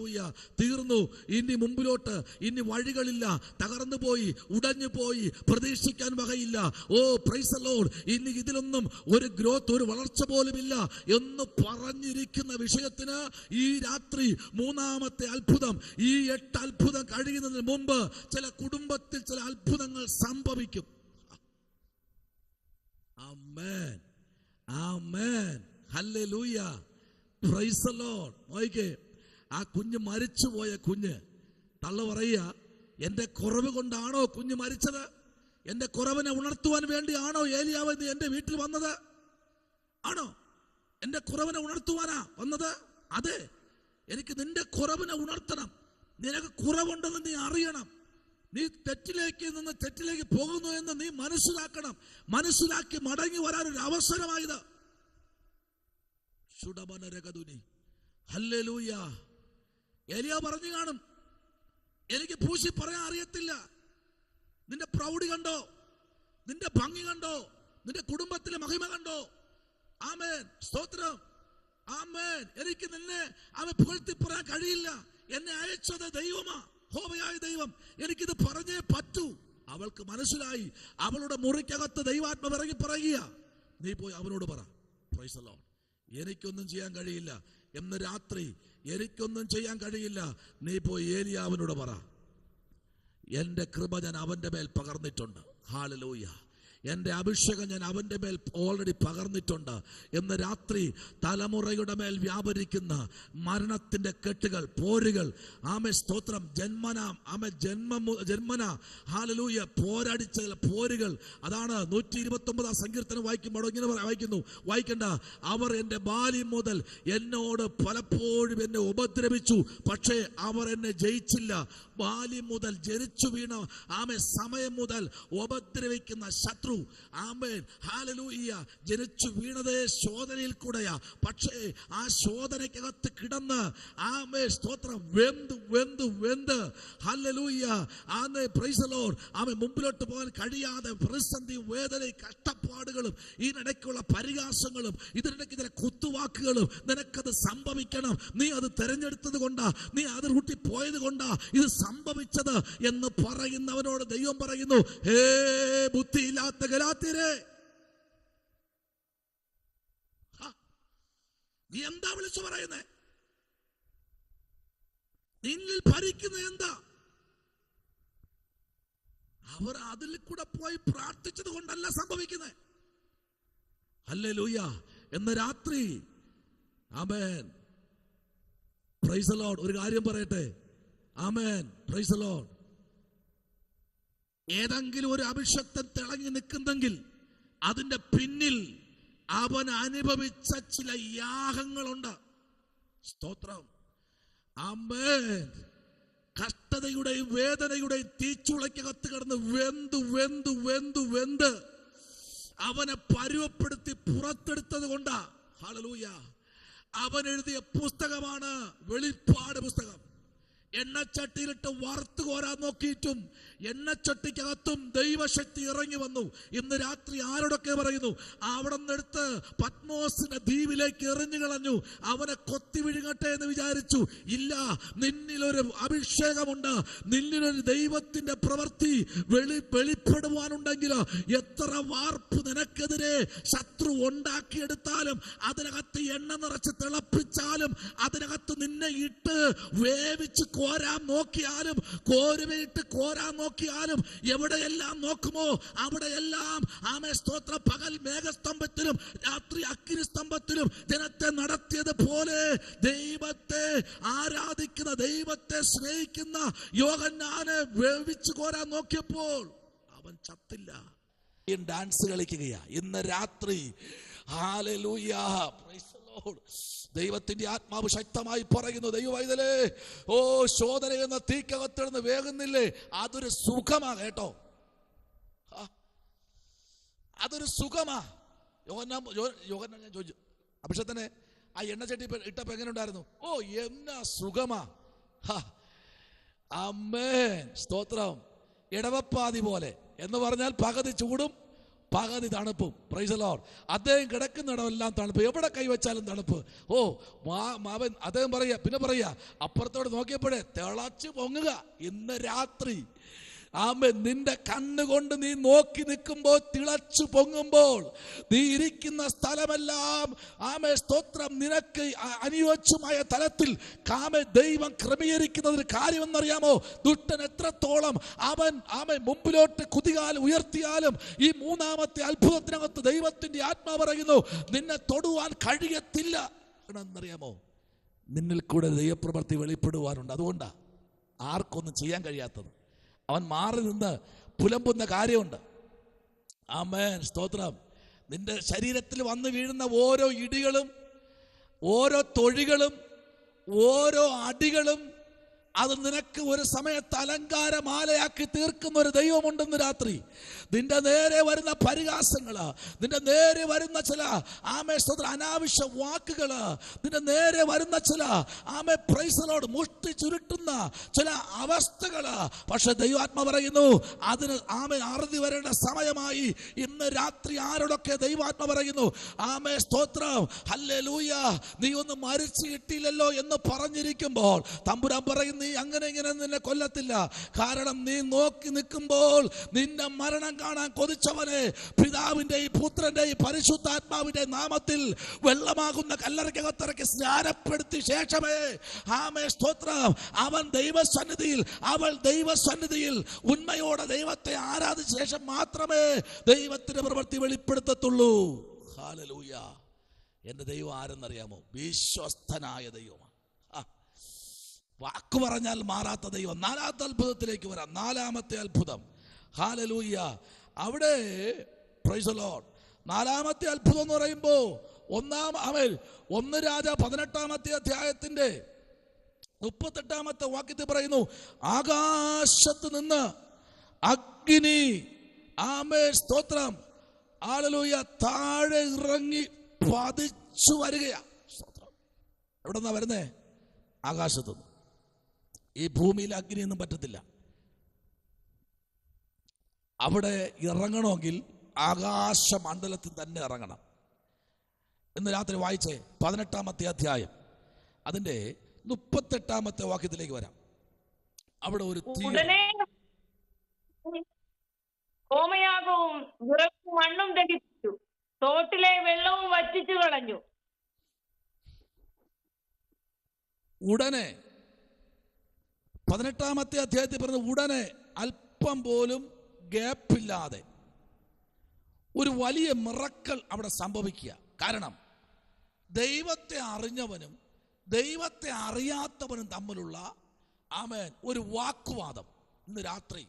തീർന്നു, ഇനി മുമ്പിലോട്ട് ഇനി വഴികളില്ല, തകർന്നു പോയി, ഉടഞ്ഞു പോയി, പ്രതീക്ഷിക്കാൻ വകയില്ല. ഓ പ്രൈസ് ദി ലോർഡ്. ഇനി ഇതിലൊന്നും ഒരു ഗ്രോത്ത്, ഒരു വളർച്ച പോലുമില്ല എന്ന് പറഞ്ഞിരിക്കുന്ന വിഷയത്തിന് ഈ രാത്രി 3-ാമത്തെ അത്ഭുതം. ഈ 8 അത്ഭുതം കഴിയുന്നതിന് മുമ്പ് ചില കുടുംബത്തിൽ ചില അത്ഭുതങ്ങൾ സംഭവിക്കും. ആമേൻ, ആമേൻ, ഹല്ലേലൂയ, പ്രൈസ് ദി ലോർഡ്. നോക്കിക്കേ, ആ കുഞ്ഞ് മരിച്ചുപോയ കുഞ്ഞ് തള്ള പറയുക, എന്റെ കുറവ് കൊണ്ടാണോ കുഞ്ഞ് മരിച്ചത്? എന്റെ കുറവിനെ ഉണർത്തുവാൻ വേണ്ടിയാണോ ഏലിയാവ് എന്റെ വീട്ടിൽ വന്നത്? ആണോ? എന്റെ കുറവിനെ ഉണർത്തുവാനാ വന്നത്? അതെ, എനിക്ക് നിന്റെ കുറവിനെ ഉണർത്തണം. നിനക്ക് കുറവുണ്ടെന്ന് നീ അറിയണം. നീ തെറ്റിലേക്ക് നിന്ന് തെറ്റിലേക്ക് പോകുന്നു എന്ന് നീ മനസ്സിലാക്കണം. മനസ്സിലാക്കി മടങ്ങി വരാനൊരു അവസരമായത്. ഹല്ലേലൂയ. ഏലിയാ പറഞ്ഞു കാണും, എനിക്ക് പൂശി പറയാൻ അറിയത്തില്ല. നിന്റെ പ്രൗഢി കണ്ടോ? നിന്റെ ഭംഗി കണ്ടോ? നിന്റെ കുടുംബത്തിലെ മഹിമ കണ്ടോ? ആമേൻ, സ്തോത്രം, ആമേൻ. എനിക്ക് നിന്നെ അവൻ പുകഴ്ത്തി പറയാൻ കഴിയില്ല. എന്നെ അയച്ചത് ദൈവമാ, ഹോവയായ ദൈവം. എനിക്കിത് പറഞ്ഞേ പറ്റൂ. അവൾക്ക് മനസ്സിലായി. അവളുടെ മുറിക്കകത്ത് ദൈവാത്മ ഇറങ്ങി പറയുക, നീ പോയി അവനോട് പറ. Price the Lord. എനിക്കൊന്നും ചെയ്യാൻ കഴിയില്ല. ഇന്ന് രാത്രി എനിക്കൊന്നും ചെയ്യാൻ കഴിയില്ല. നീ പോയി ഏലിയാവിനോട് പറ, എന്റെ കൃപ ഞാൻ അവന്റെ മേൽ പകർന്നിട്ടുണ്ട്. ഹല്ലേലൂയ. എന്റെ അഭിഷേകം ഞാൻ അവന്റെ മേൽ ഓൾറെഡി പകർന്നിട്ടുണ്ട്. ഇന്ന് രാത്രി തലമുറയുടെ മേൽ വ്യാപരിക്കുന്ന മരണത്തിന്റെ കെട്ടുകൾ, പോരുകൾ, ആമേ സ്തോത്രം, ജന്മന ഹല്ലേലൂയ പോരടിച്ച പോരുകൾ. അതാണ് 129 സങ്കീർത്തനം വായിക്കുമ്പോൾ ഇങ്ങനെ വായിക്കണ്ട, അവർ എന്റെ ബാല്യം മുതൽ എന്നോട് പലപ്പോഴും എന്നെ ഉപദ്രവിച്ചു, പക്ഷേ അവർ എന്നെ ജയിച്ചില്ല. ബാല്യം മുതൽ ജനിച്ചു വീണ ആമേ സമയം മുതൽ ഉപദ്രവിക്കുന്ന ശത്രു, ആമേൻ, ഹല്ലേലൂയ, ജനിച്ചു വീണതേ ശോധനയിൽ കൂടെയാ. പക്ഷേ ആ ശോധനയ്ക്കകത്ത് കിടന്ന് ആമേ സ്തോത്രം വെന്ത് ഹല്ലേലൂയ, ആമേ പ്രൈസ് ദി ലോർഡ്, ആമേ മുമ്പിലോട്ട് പോകാൻ കഴിയാതെ പ്രതിസന്ധിയും വേദനയും കഷ്ടപ്പാടുകളും ഇതിനിടയ്ക്കുള്ള പരിഹാസങ്ങളും ഇതിനിടയ്ക്ക് ചില കുത്തുവാക്കുകളും നിനക്കത് സംഭവിക്കണം, നീ അത് തെരഞ്ഞെടുത്തത് കൊണ്ടാ, നീ അത് റൂട്ടി പോയത് കൊണ്ടാ ഇത് സംഭവിച്ചത് എന്ന് പറയുന്നവനോട് ദൈവം പറയുന്നു, ഹേ ബുദ്ധിയില്ലാത്ത ഗലാത്യരേ, നീ എന്താ വിളിച്ചു പറയുന്നേ? നിന്നിൽ ഭരിക്കുന്ന എന്താ? അവർ അതിൽ കൂടെ പോയി പ്രാർത്ഥിച്ചത് കൊണ്ടല്ല സംഭവിക്കുന്നത്. ഹല്ലേലൂയ. എന്ന് രാത്രി ആമേൻ, പ്രൈസ് ദി ലോർഡ്. ഒരു കാര്യം പറയട്ടെ, ആമേൻ, പ്രൈസ് ദി ലോർഡ്. ഏതെങ്കിലും ഒരു അഭിഷക്തൻ തിളങ്ങി നിൽക്കുന്നെങ്കിൽ അതിന്റെ പിന്നിൽ അവൻ അനുഭവിച്ച ചില യാഗങ്ങളുണ്ട്. സ്തോത്രം, ആമേൻ. കഷ്ടതയുടെയും വേദനയുടെയും തീച്ചുളയ്ക്കകത്ത് കിടന്ന് വെന്ത് അവനെ പരുവപ്പെടുത്തി പുറത്തെടുത്തത് കൊണ്ടാ. ഹല്ലേലൂയ. അവൻ എഴുതിയ പുസ്തകമാണ് വെളിപ്പാട് പുസ്തകം. എണ്ണച്ചട്ടിയിലിട്ട് വറുത്ത് കോരാൻ നോക്കിയിട്ടും എണ്ണച്ചട്ടിക്കകത്തും ദൈവശക്തി ഇറങ്ങി വന്നു. ഇന്ന് രാത്രി ആരോടൊക്കെ പറയുന്നു, അവിടെ നിന്നെടുത്ത് പത്മോസിന്റെ ദ്വീപിലേക്ക് എറിഞ്ഞു കളഞ്ഞു, അവനെ കൊത്തി വിഴുങ്ങട്ടെ എന്ന് വിചാരിച്ചു. ഇല്ല, നിന്നിലൊരു അഭിഷേകമുണ്ട്, നിന്നിലൊരു ദൈവത്തിന്റെ പ്രവൃത്തി വെളിപ്പെടുവാനുണ്ടെങ്കിൽ എത്ര വാർപ്പ് നിനക്കെതിരെ ശത്രു ഉണ്ടാക്കിയെടുത്താലും, അതിനകത്ത് എണ്ണ നിറച്ച് തിളപ്പിച്ചാലും, അതിനകത്ത് നിന്നെ ഇട്ട് വേവിച്ച് കോരാൻ നോക്കിയാലും, കോരുവയിട്ട് കോരാൻ നോക്കിയാലും, എവിടെയെല്ലാം നോക്കുമോ അവിടെയെല്ലാം ആമേ സ്തോത്ര പകൽ മേഘസ്തംഭത്തിലും രാത്രി അഗ്നിസ്തംഭത്തിലും ജനത്തെ നടത്തിയതുപോലെ ദൈവത്തെ ആരാധിക്കുന്ന, ദൈവത്തെ സ്നേഹിക്കുന്ന യോഹന്നാനെ വേവിച്ച് കോരാൻ നോക്കിയപ്പോൾ അവൻ ചത്തില്ല. ഡാൻസ് കളിക്കുകയാ ഇന്ന് രാത്രി. Hallelujah, price the Lord. ദൈവത്തിന്റെ ആത്മാവ് ശക്തമായി പറയുന്നു, ദൈവവൈതലേ, ഓ ശോധന എന്ന തീക്കകത്തിടുന്ന് വേകുന്നില്ലേ, അതൊരു സുഖമാ കേട്ടോ, അതൊരു സുഖമാ. യോഹന്നാൻ ഞാൻ ചോദിച്ചു, അഭിഷേകത്തിനെ ആ എണ്ണച്ചട്ടി ഇട്ടപ്പോ എങ്ങനെ ഉണ്ടായിരുന്നു? ഓ എന്നാ സുഖമാ. ആമേൻ, സ്തോത്രം. ഇടവപ്പാതി പോലെ എന്ന് പറഞ്ഞാൽ പകുതി ചൂടും പകുതി തണുപ്പും. Price the Lord. അദ്ദേഹം കിടക്കുന്നിടമെല്ലാം തണുപ്പ്, എവിടെ കൈവച്ചാലും തണുപ്പ്. ഓ അവൻ അദ്ദേഹം പറയാ, പിന്നെ പറയാ, അപ്പുറത്തോട് നോക്കിയപ്പോഴേ തിളച്ച് പൊങ്ങുക. ഇന്ന് രാത്രി ആമേൻ, നിന്റെ കണ്ണുകൊണ്ട് നീ നോക്കി നിൽക്കുമ്പോൾ, തിളച്ചു പൊങ്ങുമ്പോൾ, നീ ഇരിക്കുന്ന സ്ഥലമെല്ലാം ആമേ സ്തോത്രം നിനക്ക് അനുയോജ്യമായ തലത്തിൽ ദൈവം ക്രമീകരിക്കുന്നതിന് കാര്യമെന്നറിയാമോ? ദുഷ്ടൻ എത്രത്തോളം അവൻ മുമ്പിലോട്ട് കുതികാൽ ഉയർത്തിയാലും, ഈ മൂന്നാമത്തെ അത്ഭുതത്തിനകത്ത് ദൈവത്തിന്റെ ആത്മാവ് പറയുന്നു, നിന്നെ തൊടുവാൻ കഴിയത്തില്ല. എന്നറിയാമോ? നിന്നിൽ കൂടെ ദൈവപ്രവൃത്തി വെളിപ്പെടുവാനുണ്ട്. അതുകൊണ്ടാ ആർക്കൊന്നും ചെയ്യാൻ കഴിയാത്തത്. അവൻ മാറി നിന്ന് പുലമ്പുന്ന കാര്യമുണ്ട്. ആമേൻ, സ്തോത്രം. നിന്റെ ശരീരത്തിൽ വന്നു വീഴുന്ന ഓരോ ഇടികളും, ഓരോ തൊഴികളും, ഓരോ അടികളും അത് നിനക്ക് ഒരു സമയത്ത് അലങ്കാരമാലയാക്കി തീർക്കുന്ന ഒരു ദൈവമുണ്ടെന്ന് രാത്രി. നിന്റെ നേരെ വരുന്ന പരിഹാസങ്ങള്, നിന്റെ നേരെ വരുന്ന ചില ആമേ സ്തോത്ര അനാവശ്യ വാക്കുകള്, നിന്റെ നേരെ വരുന്ന ചില ആമേ പ്രൈസലോട് മുഷ്ടി ചുരുട്ടുന്ന ചില അവസ്ഥകള്, പക്ഷെ ദൈവാത്മ പറയുന്നു അതിന് ആമേ അറുതി വരേണ്ട സമയമായി. ഇന്ന് രാത്രി ആരോടൊക്കെ ദൈവാത്മ പറയുന്നു, ആമേ സ്തോത്രം, ഹല്ലേലൂയ, നീ ഒന്നും മരിച്ചു കിട്ടിയില്ലല്ലോ എന്ന് പറഞ്ഞിരിക്കുമ്പോൾ തമ്പുരാൻ പറയുന്നു, നീ അങ്ങനെ ഇങ്ങനെ നിന്നെ കൊല്ലത്തില്ല. കാരണം നീ നോക്കി നിൽക്കുമ്പോൾ നിന്റെ മരണം കാണാൻ കൊതിച്ചവനെ പിതാവിന്റെയും പുത്രന്റെയും പരിശുദ്ധാത്മാവിന്റെ നാമത്തിൽ വെള്ളമാകുന്ന കല്ലറയ്ക്കകത്തിറക്കി സ്നാനപ്പെടുത്തിയ ശേഷമേ ആമേ സ്തോത്രം അവൻ ദൈവസന്നിധിയിൽ, അവൾ ദൈവസന്നിധിയിൽ ഉണ്മയോടെ ദൈവത്തെ ആരാധിച്ച ശേഷം മാത്രമേ ദൈവത്തിന്റെ പ്രവൃത്തി വെളിപ്പെടുത്തത്തുള്ളൂ. ഹല്ലേലൂയ. എന്റെ ദൈവം ആരെന്നറിയാമോ? വിശ്വസ്തനായ ദൈവമാണ്. വാക്ക് പറഞ്ഞാൽ മാറാത്ത ദൈവം. നാലാമത്തെ അത്ഭുതത്തിലേക്ക് വരാം. നാലാമത്തെ അത്ഭുതം. ഹല്ലേലൂയ. അവിടെ പ്രൈസ് ദി ലോർഡ്. നാലാമത്തെ അത്ഭുതം എന്ന് പറയുമ്പോ ഒന്ന് രാജ 18-ാമത്തെ അധ്യായത്തിന്റെ 38-ാമത്തെ വാക്യത്തിൽ പറയുന്നു, ആകാശത്ത് നിന്ന് അഗ്നി ആമേ സ്തോത്രം ഹല്ലേലൂയ താഴെ ഇറങ്ങി പതിച്ചു വരികയാ. സ്തോത്രം. എവിടെന്നാ വരുന്നേ? ആകാശത്തുനിന്ന്. ഈ ഭൂമിയിൽ അഗ്നിയൊന്നും പറ്റത്തില്ല. അവിടെ ഇറങ്ങണമെങ്കിൽ ആകാശമണ്ഡലത്തിൽ തന്നെ ഇറങ്ങണം. ഇന്ന് രാത്രി വായിച്ചേ 18-ാമത്തെ അധ്യായം അതിന്റെ 38-ാമത്തെ വാക്യത്തിലേക്ക് വരാം. അവിടെ ഒരു ഹോമയാഗവും വിറകും മണ്ണും ദഹിപ്പിച്ചു, തോട്ടിലെ വെള്ളവും വറ്റിച്ചു കളഞ്ഞു. ഉടനെ 18-ാമത്തെ അധ്യായത്തിൽ പറഞ്ഞ ഉടനെ അല്പം പോലും ഗ്യാപ്പില്ലാതെ ഒരു വലിയ മിറക്കൽ അവിടെ സംഭവിക്കുക. കാരണം ദൈവത്തെ അറിഞ്ഞവനും ദൈവത്തെ അറിയാത്തവനും തമ്മിലുള്ള ആമേൻ ഒരു വാക്കുവാദം ഇന്ന് രാത്രി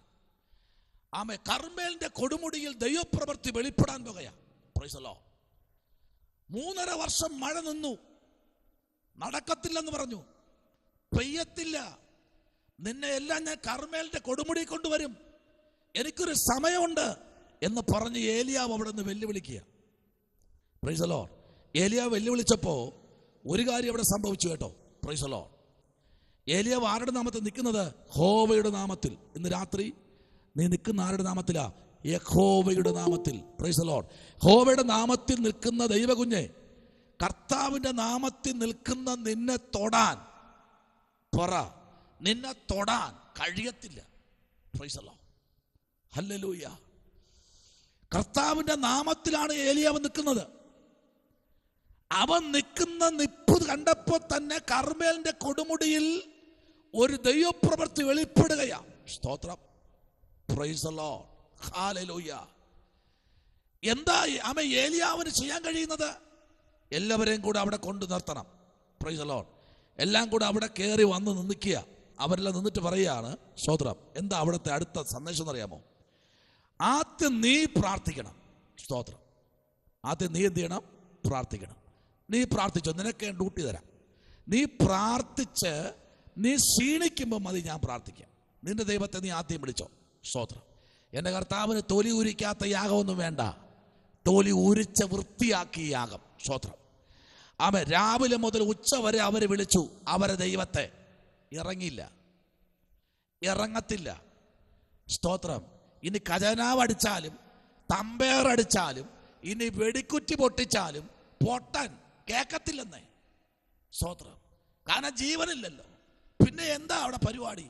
ആമേ കർമ്മേലിന്റെ കൊടുമുടിയിൽ ദൈവപ്രവൃത്തി വെളിപ്പെടാൻ പോകുകയാ. Praise the Lord. 3.5 വർഷം മഴ നിന്നു, നടക്കത്തില്ലെന്ന് പറഞ്ഞു, പെയ്യത്തില്ല, നിന്നെ എല്ലാം ഞാൻ കർമ്മേലിന്റെ കൊടുമുടി കൊണ്ടുവരും, എനിക്കൊരു സമയമുണ്ട് എന്ന് പറഞ്ഞ് ഏലിയാവ് അവിടെ നിന്ന് വെല്ലുവിളിക്കുക. Price the Lord. ഏലിയാവ് വെല്ലുവിളിച്ചപ്പോ ഒരു കാര്യം അവിടെ സംഭവിച്ചു കേട്ടോ. Price the Lord. ഏലിയാവ് ആരുടെ നാമത്തിൽ നിൽക്കുന്നത്? യഹോവയുടെ നാമത്തിൽ. ഇന്ന് രാത്രി നീ നിൽക്കുന്ന ആരുടെ നാമത്തിലാ? യഹോവയുടെ നാമത്തിൽ. Price the Lord. യഹോവയുടെ നാമത്തിൽ നിൽക്കുന്ന ദൈവകുഞ്ഞെ, കർത്താവിന്റെ നാമത്തിൽ നിൽക്കുന്ന നിന്നെ തൊടാൻ നിന്നെ തൊടാൻ കഴിയത്തില്ല. Price the Lord. ഹല്ലേലൂയ. കർത്താവിന്റെ നാമത്തിലാണ് ഏലിയാവ് നിൽക്കുന്നത്. അവൻ നിൽക്കുന്ന നിപ്പ് കണ്ടപ്പോൾ തന്നെ കർമ്മേലിന്റെ കൊടുമുടിയിൽ ഒരു ദൈവപ്രവൃത്തി വെളിപ്പെടുകയാണ്. സ്തോത്രം. Praise the Lord. ഹല്ലേലൂയ. എന്താ ഏലിയാവിന് ചെയ്യാൻ കഴിയുന്നത്? എല്ലാവരെയും കൂടെ അവിടെ കൊണ്ടു നിർത്തണം. Price the Lord. എല്ലാം കൂടെ അവിടെ കയറി വന്ന് നിൽക്കുക. അവരെല്ലാം നിന്നിട്ട് പറയുകയാണ്, സ്തോത്രം, എന്താ അവിടുത്തെ അടുത്ത സന്ദേശം എന്നറിയാമോ? ആദ്യം നീ പ്രാർത്ഥിക്കണം. സ്തോത്രം. ആദ്യം നീ എന്ത് ചെയ്യണം? പ്രാർത്ഥിക്കണം. നീ പ്രാർത്ഥിച്ചോ, നിനക്ക് ഞാൻ ഡ്യൂട്ടി തരാം. നീ പ്രാർത്ഥിച്ച് നീ ക്ഷീണിക്കുമ്പോൾ മതി ഞാൻ പ്രാർത്ഥിക്കാം. നിന്റെ ദൈവത്തെ നീ ആദ്യം വിളിച്ചോ. സ്തോത്രം. എൻ്റെ കർത്താവിന് തൊലി ഉരിക്കാത്ത യാഗമൊന്നും വേണ്ട, തൊലി ഉരിച്ച വൃത്തിയാക്കിയ യാഗം. സ്തോത്രം. അവൻ രാവിലെ മുതൽ ഉച്ച വരെ അവരെ വിളിച്ചു. അവരെ ദൈവത്തെ ഇറങ്ങത്തില്ല. സ്തോത്രം. ഇനി ഖജനാവ് അടിച്ചാലും തമ്പേറടിച്ചാലും ഇനി വെടിക്കുറ്റി പൊട്ടിച്ചാലും പൊട്ടാൻ കേൾക്കത്തില്ലെന്നേ. സ്തോത്രം. കാരണം ജീവനില്ലല്ലോ. പിന്നെ എന്താ അവിടെ പരിപാടി?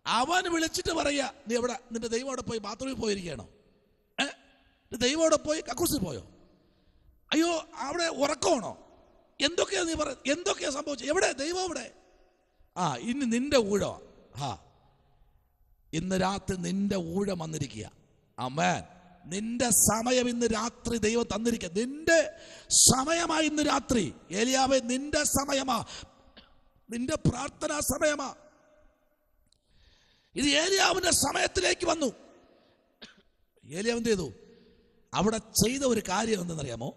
അവൻ വിളിച്ചിട്ട് പറയാ, നീ എവിടെ? നിന്റെ ദൈവം അവിടെ പോയി ബാത്റൂമിൽ പോയിരിക്കണോ? ദൈവം അവിടെ പോയി കക്കൂസിൽ പോയോ? അയ്യോ അവിടെ ഉറക്കമാണോ? എന്തൊക്കെയാ നീ എന്തൊക്കെയാ സംഭവിച്ചത്? എവിടെ ദൈവം? എവിടെ? ഇനി നിന്റെ ഊഴം. ഇന്ന് രാത്രി നിന്റെ ഊഴം വന്നിരിക്കുക. ആമേൻ. നിന്റെ സമയം ഇന്ന് രാത്രി ദൈവം തന്നിരിക്കുക. നിന്റെ സമയമായി ഇന്ന് രാത്രി. ഏലിയാവേ, നിന്റെ സമയമാ, നിന്റെ പ്രാർത്ഥനാ സമയമാ. ഇത് ഏലിയാവിന്റെ സമയത്തിലേക്ക് വന്നു. ഏലിയാവ് എന്ത് ചെയ്തു? അവിടെ ചെയ്ത ഒരു കാര്യം എന്തെന്നറിയാമോ?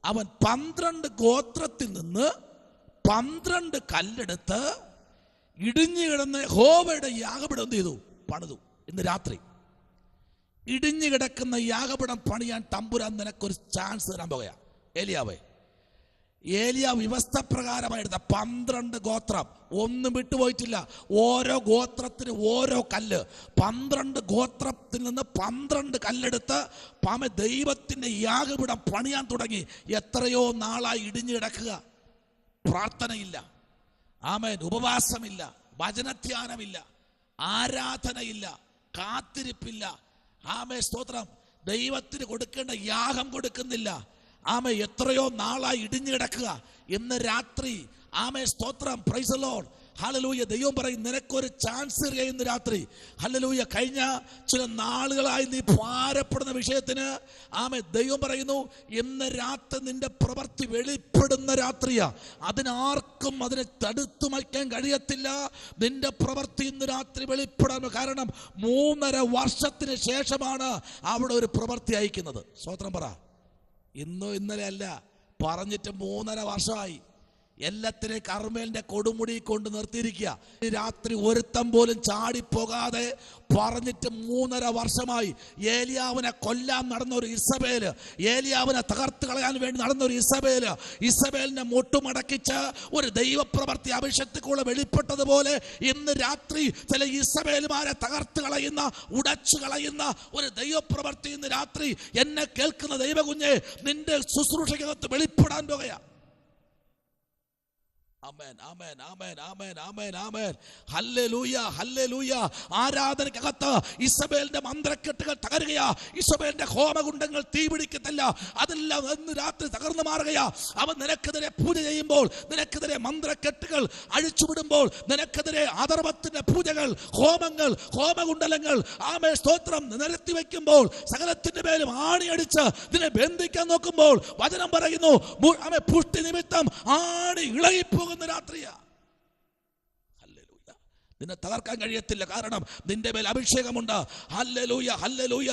അവൻ 12 ഗോത്രത്തിൽ നിന്ന് 12 കല്ലെടുത്ത് ഇടിഞ്ഞു കിടന്ന് യഹോവയുടെ യാഗപീഠം എന്ത് ചെയ്തു? പണിതു. ഇന്ന് രാത്രി ഇടിഞ്ഞു കിടക്കുന്ന യാഗപീഠം പണിയാൻ തമ്പുരാൻ നിനക്കൊരു ചാൻസ് തരാൻ പോകുകയാണ്. ഏലിയാവ് വ്യവസ്ഥ പ്രകാരമായി എടുത്ത 12 ഗോത്രം ഒന്നും വിട്ടുപോയിട്ടില്ല. ഓരോ ഗോത്രത്തിന് ഓരോ കല്ല്. 12 ഗോത്രത്തിൽ നിന്ന് 12 കല്ലെടുത്ത് ദൈവത്തിന്റെ യാഗപീഠം പണിയാൻ തുടങ്ങി. എത്രയോ നാളായി ഇടിഞ്ഞു കിടക്കുക. പ്രാർത്ഥനയില്ല, ആമേൻ, ഉപവാസമില്ല, വചനധ്യാനമില്ല, ആരാധനയില്ല, കാത്തിരിപ്പില്ല. ആമേ, സ്തോത്രം. ദൈവത്തിന് കൊടുക്കേണ്ട യാഗം കൊടുക്കുന്നില്ല. ആമേ, എത്രയോ നാളായി ഇടിഞ്ഞു കിടക്കുക. ഇന്ന് രാത്രി ആമേ, സ്തോത്രം, പ്രൈസ് ദി ലോർഡ്, ഹല്ലേലൂയ. ദൈവം പറയും, നിനക്കൊരു ചാൻസ് തരിക ഇന്ന് രാത്രി. ഹല്ലേലൂയ. കഴിഞ്ഞ ചില നാളുകളായി നീ ഭാരപ്പെടുന്ന വിഷയത്തിന് ആമേ, ദൈവം പറയുന്നു, ഇന്ന് രാത്രി നിന്റെ പ്രവൃത്തി വെളിപ്പെടുന്ന രാത്രിയാ. അതിനാർക്കും അതിനെ തടുത്തു വയ്ക്കാൻ കഴിയത്തില്ല. നിന്റെ പ്രവൃത്തി ഇന്ന് രാത്രി വെളിപ്പെടാൻ. കാരണം 3.5 വർഷത്തിന് ശേഷമാണ് അവിടെ ഒരു പ്രവൃത്തി അയക്കുന്നത്. സ്തോത്രം പറ. ഇന്നോ ഇന്നലെ അല്ല, പറഞ്ഞിട്ട് 3.5 വർഷമായി. എല്ലാത്തിനെയും കർമ്മേലിന്റെ കൊടുമുടി കൊണ്ട് നിർത്തിയിരിക്കുക. രാത്രി ഒരുത്തം പോലും ചാടിപ്പോകാതെ പറഞ്ഞിട്ട് 3.5 വർഷമായി. ഏലിയാവിനെ കൊല്ലാൻ നടന്ന ഒരു ഇസബേല്, ഏലിയാവിനെ തകർത്ത് കളയാൻ വേണ്ടി നടന്ന ഒരു ഇസബേലിനെ മുട്ടുമടക്കിച്ച് ഒരു ദൈവപ്രവൃത്തി അഭിഷേകത്തിലൂടെ വെളിപ്പെട്ടതുപോലെ ഇന്ന് രാത്രി ചില ഇസബേലുമാരെ തകർത്ത് കളയുന്ന, ഉടച്ചു കളയുന്ന ഒരു ദൈവപ്രവൃത്തി ഇന്ന് രാത്രി എന്നെ കേൾക്കുന്ന ദൈവകുഞ്ഞെ നിന്റെ ശുശ്രൂഷയ്ക്കകത്ത് വെളിപ്പെടാൻ പോകുകയാ. ആമേൻ, ആമേൻ, ആമേൻ, ആമേൻ, ആമേൻ, ആമേൻ. Hallelujah, hallelujah. ആരാധനയ്ക്കകത്ത് ഇസബേലിന്റെ മന്ത്രക്കെട്ടുകൾ തകരുകയാ. ഇസബേലിന്റെ ഹോമകുണ്ടങ്ങൾ തീപിടിക്കത്തില്ല. അതെല്ലാം ഇന്ന് രാത്രി തകർന്നു മാറുകയാ. അവൻ നിനക്കെതിരെ പൂജ ചെയ്യുമ്പോൾ, നിനക്കെതിരെ മന്ത്രക്കെട്ടുകൾ അഴിച്ചുവിടുമ്പോൾ, നിനക്കെതിരെ അധർമ്മത്തിന്റെ പൂജകൾ, ഹോമങ്ങൾ, ഹോമകുണ്ടലങ്ങൾ ആമേ, സ്തോത്രം, നിരത്തി വയ്ക്കുമ്പോൾ, സകലത്തിന്റെ മേലും ആണിയടിച്ച് നിന്നെ ബന്ധിക്കാൻ നോക്കുമ്പോൾ, വചനം പറയുന്നു, ആമേ, പുഷ്ടി നിമിത്തം ആണി ഇളകിപ്പോകും രാത്രിയാ. നിന്നെ തകർക്കാൻ കഴിയത്തില്ല. കാരണം നിന്റെ മേൽ അഭിഷേകമുണ്ട്. Hallelujah, hallelujah.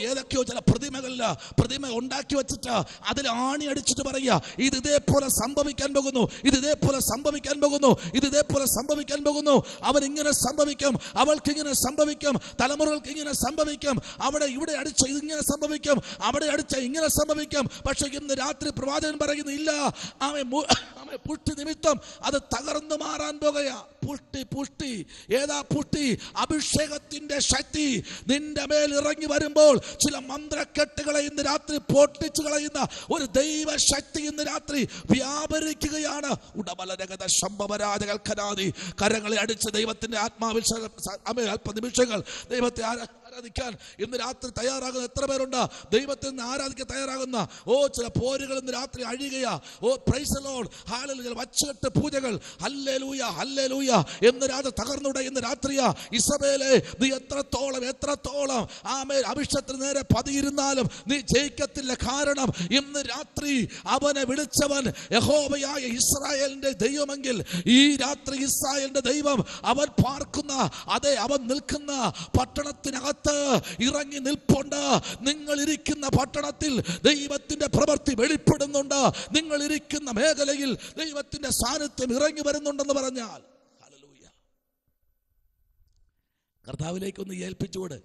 ഏതൊക്കെയോ ചില പ്രതിമ ഉണ്ടാക്കി വെച്ചിട്ട് അതിൽ ആണി അടിച്ചിട്ട് പറയുക, ഇത് ഇതേപോലെ സംഭവിക്കാൻ പോകുന്നു, ഇത് ഇതേപോലെ സംഭവിക്കാൻ പോകുന്നു, ഇത് ഇതേപോലെ സംഭവിക്കാൻ പോകുന്നു. അവൻ ഇങ്ങനെ സംഭവിക്കും, അവൾക്ക് ഇങ്ങനെ സംഭവിക്കും, തലമുറകൾക്ക് ഇങ്ങനെ സംഭവിക്കും, അവിടെ ഇവിടെ അടിച്ച ഇതിങ്ങനെ സംഭവിക്കും, അവിടെ അടിച്ച ഇങ്ങനെ സംഭവിക്കും. പക്ഷെ ഇന്ന് രാത്രി പ്രവാചകൻ പറയുന്നു, ഇല്ല, പുഷ്ടി നിമിത്തം അത് തകർന്നു മാറാൻ പോകുകയാ. പുഷ്ടി ഏതാ പുഷ്ടി? അഭിഷേകത്തിന്റെ ശക്തി നിന്റെ മേൽ ഇറങ്ങി വരുമ്പോൾ ചില മന്ത്രക്കെട്ടുകളെ ഇന്ന് രാത്രി പൊട്ടിച്ചു കളയുന്ന ഒരു ദൈവശക്തി ഇന്ന് രാത്രി വ്യാപരിക്കുകയാണ്. ഉടമലരഗത ശംഭവരാജകൽക്കനാദി. കരങ്ങളെ അടിച്ച് ദൈവത്തിന്റെ ആത്മാവിൽ അല്പനിമിഷങ്ങൾ ദൈവത്തെ ആരാധിക്കാൻ ഇന്ന് രാത്രി തയ്യാറാകുന്ന എത്ര പേരുണ്ട്? ദൈവത്തെ ആരാധിക്കാൻ തയ്യാറാകുന്ന ചില പോരുകൾ ഇന്ന് രാത്രി അഴിയുകയാ. Praise the Lord, hallelujah. വച്ചുകെട്ട് പൂജകൾ ഹല്ലേലൂയ ഹല്ലേലൂയ എന്ന് രാത്രി തകർന്നുടെ ഇന്ന് രാത്രിയാ. ഇസബേലേ, നീ എത്രത്തോളം ആമേൻ അഭിഷേകത്തിന് നേരെ പതിയിരുന്നാലും നീ ജയിക്കത്തില്ല. കാരണം ഇന്ന് രാത്രി അവനെ വിളിച്ചവൻ യഹോവയായ ഇസ്രായേലിന്റെ ദൈവമെങ്കിൽ ഈ രാത്രി ഇസ്രായേലിന്റെ ദൈവം അവൻ പാർക്കുന്ന അവൻ നിൽക്കുന്ന പട്ടണത്തിനകത്ത് ഇറങ്ങി നിൽപ്പുണ്ട്. നിങ്ങൾ ഇരിക്കുന്ന പട്ടണത്തിൽ ദൈവത്തിന്റെ പ്രവൃത്തി വെളിപ്പെടുന്നുണ്ട്. നിങ്ങൾ ഇരിക്കുന്ന മേഖലയിൽ ദൈവത്തിന്റെ സാന്നിധ്യം ഇറങ്ങി വരുന്നുണ്ടെന്ന് പറഞ്ഞാൽ ഹല്ലേലൂയ. കർത്താവിലേക്ക് ഒന്ന് ഏൽപ്പിച്ചുകൊണ്ട്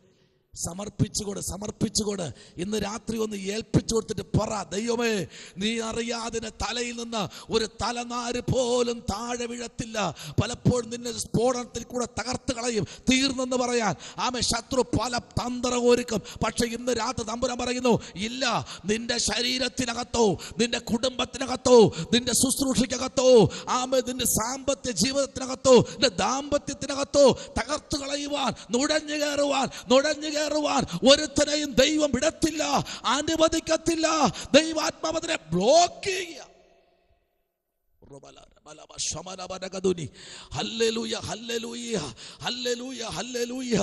സമർപ്പിച്ചുകൊണ്ട് ഇന്ന് രാത്രി ഒന്ന് ഏൽപ്പിച്ചു കൊടുത്തിട്ട് പറ, ദൈവമേ, നീ അറിയാതെ തലയിൽ നിന്ന് ഒരു തലനാര് പോലും താഴെ വീഴത്തില്ല. പലപ്പോഴും നിന്നെ സ്ഫോടനത്തിൽ കൂടെ തകർത്ത് കളയും, തീർന്നെന്ന് പറയാൻ ശത്രു പല തന്ത്രം ഒരുക്കും. പക്ഷെ ഇന്ന് രാത്രി തമ്പുരാൻ പറയുന്നു, ഇല്ല, നിന്റെ ശരീരത്തിനകത്തോ, നിന്റെ കുടുംബത്തിനകത്തോ, നിന്റെ ശുശ്രൂഷയ്ക്കകത്തോ, നിന്റെ സാമ്പത്തിക ജീവിതത്തിനകത്തോ, നിന്റെ ദാമ്പത്യത്തിനകത്തോ തകർത്ത് കളയുവാൻ, നുഴഞ്ഞു കയറുവാൻ ഒരുത്തനെയും ദൈവം വിടത്തില്ല, അനുവദിക്കത്തില്ല. ദൈവാത്മാവിനെ ബ്ലോക്ക് ചെയ്യുക. Hallelujah hallelujah hallelujah hallelujah.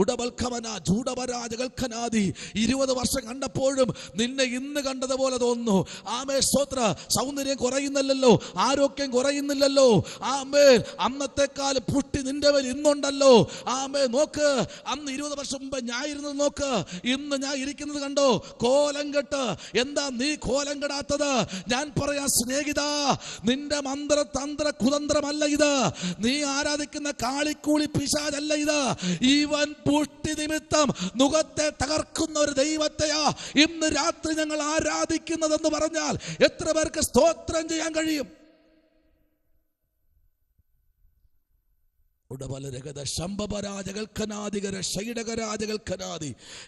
ഉടബൽഖമന ജൂഡപരാജകൽഖനാദി. 20 വർഷം കണ്ടപ്പോഴും നിന്നെ ഇന്ന് കണ്ടതുപോലെ തോന്നുന്നു. സ്തോത്ര. സൗന്ദര്യം കുറയുന്നില്ലല്ലോ, ആരോഗ്യം കുറയുന്നില്ലല്ലോ. അന്നത്തെക്കാലം പുഷ്ടി നിന്റെ മേൽ ഇന്നുണ്ടല്ലോ. നോക്ക്, അന്ന് 20 വർഷം മുമ്പ് ഞാൻ ഇരുന്നത് നോക്ക്, ഇന്ന് ഞാൻ ഇരിക്കുന്നത് കണ്ടോ? കോലം കെട്ട്. എന്താ നീ കോലം കെടാത്തത്? ഞാൻ പറയാ സ്നേഹിത, നിന്റെ തന്ത്ര കുതന്ത്രമല്ല ഇത്. നീ ആരാധിക്കുന്ന കാളിക്കൂളി പിശാചല്ല ഇത്. ഇവൻ പുഷ്ടി നിമിത്തം മുഖത്തെ തകർക്കുന്ന ഒരു ദൈവത്തെയാ ഇന്ന് രാത്രി ഞങ്ങൾ ആരാധിക്കുന്നതെന്ന് പറഞ്ഞാൽ എത്ര പേർക്ക് സ്തോത്രം ചെയ്യാൻ കഴിയും?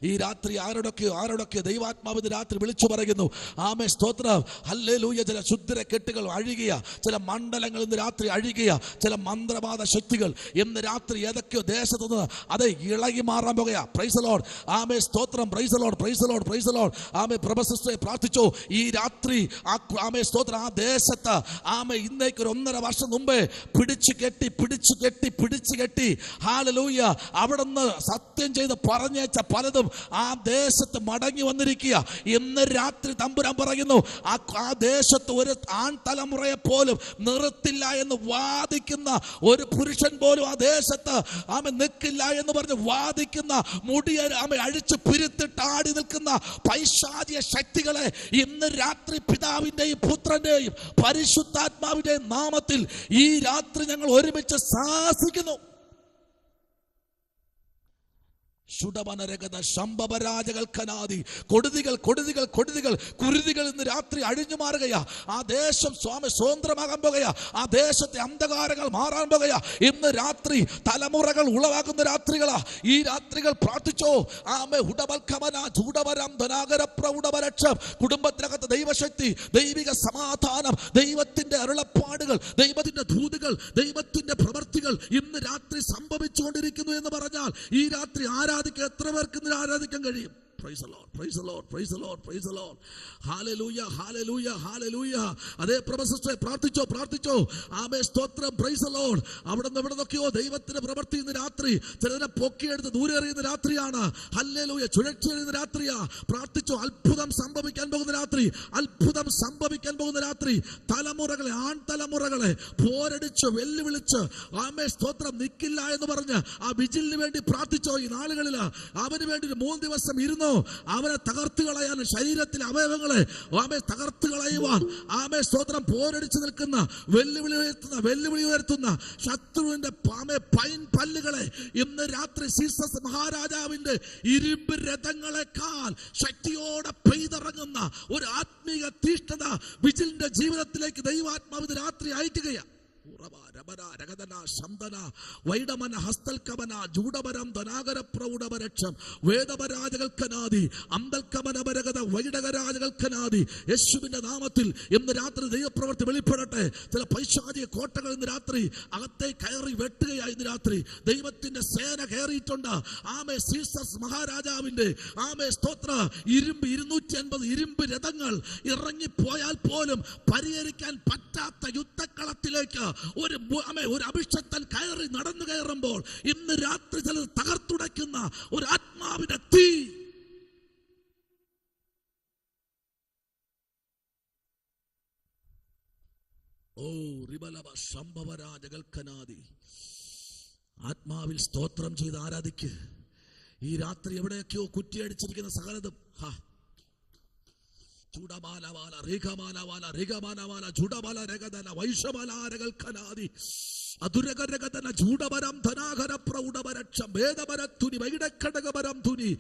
ഈ രാത്രി ആരോടൊക്കെ ദൈവാത്മാവിന്റെ രാത്രി വിളിച്ചു പറയുന്നു. സ്തോത്രം ഹല്ലേലൂയ. ചില ശുദ്ധര കെട്ടുകൾ അഴിയുക, ചില മണ്ഡലങ്ങൾ ഇന്ന് രാത്രി അഴിയുക, ചില മന്ത്രവാദ ശക്തികൾ ഇന്ന് രാത്രി ഏതൊക്കെയോ ദേശത്തു നിന്ന് അത് ഇളകി മാറാൻ പോകുക. Praise the Lord. സ്തോത്രം. Praise the Lord, praise the Lord, praise the Lord. പ്രൊഫസറെ പ്രാർത്ഥിച്ചോ ഈ രാത്രി സ്തോത്രം ആ ദേശത്ത് ഇന്നേക്ക് 1.5 വർഷം മുമ്പേ പിടിച്ചു കെട്ടി ഹല്ലേലൂയ അവിടുന്ന് സത്യം ചെയ്ത് പറഞ്ഞേച്ച പലതും ആ ദേശത്ത് മടങ്ങി വന്നിരിക്കുക. ഇന്ന് രാത്രി തമ്പുരാൻ പറയുന്നു, ആ ദേശത്ത് ഒരു ആൺതലമുറയെ പോലും നിർത്തില്ല എന്ന് വാദിക്കുന്ന ഒരു പുരുഷൻ പോലും ആ ദേശത്ത് നിൽക്കില്ല എന്ന് പറഞ്ഞ് വാദിക്കുന്ന, മുടിയെ അഴിച്ചു പിരുത്തിട്ട് ആടി നിൽക്കുന്ന പൈശാചിക ശക്തികളെ ഇന്ന് രാത്രി പിതാവിന്റെയും പുത്രന്റെയും പരിശുദ്ധാത്മാവിന്റെയും നാമത്തിൽ ഈ രാത്രി ഞങ്ങൾ ഒരുമിച്ച് ശാസിക്കുന്നു. കുരുതികൾ ഇന്ന് രാത്രി അഴിഞ്ഞു മാറുകയാ. ആ ദേശം സ്വതന്ത്രമാകാൻ പോകുകയാ. ആ ദേശത്തെ അന്ധകാരങ്ങൾ മാറാൻ പോകുകയാ. ഇന്ന് രാത്രി തലമുറകൾ ഉളവാകുന്ന രാത്രികളാ. ഈ രാത്രികൾ പ്രാർത്ഥിച്ചോ. കുടുംബത്തിനകത്ത് ദൈവശക്തി, ദൈവിക സമാധാനം, ദൈവത്തിന്റെ അരുളപ്പാടുകൾ, ദൈവത്തിന്റെ ദൂതുകൾ, ദൈവത്തിന്റെ പ്രവൃത്തികൾ ഇന്ന് രാത്രി സംഭവിച്ചുകൊണ്ടിരിക്കുന്നു എന്ന് പറഞ്ഞാൽ ഈ രാത്രി എത്ര പേർക്ക് ഇന്ന് ആരാധിക്കാൻ കഴിയും? Praise the Lord, praise the Lord, praise the Lord, praise the Lord. Hallelujah, hallelujah, hallelujah. അതേ പ്രഭസിസ്റ്ററെ പ്രാർത്ഥിച്ചോ. സ്തോത്രം. Praise the Lord. അവിടെ നിന്നൊക്കെയോ ദൈവത്തിന്റെ പ്രവൃത്തി ഇന്ന് രാത്രി ചിലതിനെ പൊക്കിയെടുത്ത് ദൂരെ എറിയുന്ന രാത്രിയാണ്. ഹല്ലേലൂയ. ചുഴച്ചെറിയുന്ന രാത്രിയാ. പ്രാർത്ഥിച്ചോ. അത്ഭുതം സംഭവിക്കാൻ പോകുന്ന രാത്രി. തലമുറകളെ, ആൺതലമുറകളെ പോരടിച്ച് വെല്ലുവിളിച്ച് സ്തോത്രം നിൽക്കില്ല എന്ന് പറഞ്ഞ് ആ വിജിലിന് വേണ്ടി പ്രാർത്ഥിച്ചോ. ഈ നാളുകളിൽ അവന് വേണ്ടി 3 ദിവസം ഇരുന്നോ. അവനെ തകർത്ത് കളയാൻ, ശരീരത്തിലെ അവയവങ്ങളെ ആമേ തകർത്ത് കളയുവാൻ ആമേ സ്തോത്രം പോരടിച്ചു നിൽക്കുന്ന വെല്ലുവിളി ഉയർത്തുന്ന ശത്രുവിന്റെ പൈൻ പല്ലുകളെ ഇന്ന് രാത്രി സീസസ് മഹാരാജാവിന്റെ ഇരുമ്പ് രഥങ്ങളെക്കാൾ ശക്തിയോടെ പെയ്തിറങ്ങുന്ന ഒരു ആത്മീയ തീഷ്ണത വിജിലിന്റെ ജീവിതത്തിലേക്ക് ദൈവാത്മാവ് രാത്രി അയക്കുകയാണ്. യേശുവിന്റെ നാമത്തിൽ ഇന്ന് രാത്രി ദൈവപ്രവൃത്തി വെളിപ്പെടട്ടെ. ചില പൈശാചിക കോട്ടകൾ ഇന്ന് രാത്രി അകത്തെ കയറി വെട്ടുകയായി. ഇന്ന് രാത്രി ദൈവത്തിന്റെ സേന കയറിയിട്ടുണ്ട്. ആമേ സീസസ് മഹാരാജാവിന്റെ ആമേ സ്തോത്ര 250 ഇരുമ്പ് രഥങ്ങൾ ഇറങ്ങിപ്പോയാൽ പോലും പരിഹരിക്കാൻ പറ്റാത്ത യുദ്ധക്കളത്തിലേക്ക് ഒരു അഭിഷക്തൻ കയറി നടന്നു കയറുമ്പോൾ ഇന്ന് രാത്രി ചിലർ തകർത്തുടയ്ക്കുന്ന ഒരു ആത്മാവിന്റെ തീ. ഓ റിബലവ സംഭവരാജകൽക്കനാദി. ആത്മാവിൽ സ്തോത്രം ചെയ്ത് ആരാധിക്ക്. ഈ രാത്രി എവിടെയൊക്കെയോ കുറ്റിയടിച്ചിരിക്കുന്ന സകലതും ചൂടമാലവാല രേഖമാലവാല രേഖമാലവാല ചൂടമാല രേഖതല വൈഷമാലാരകൽക്കനാദി അതുരകരകതന ചൂടപരം ധനാകര പ്രൗഢപരക്ഷം ഭേദപരത്തുനി വൈടക്കടകപരം തുനി.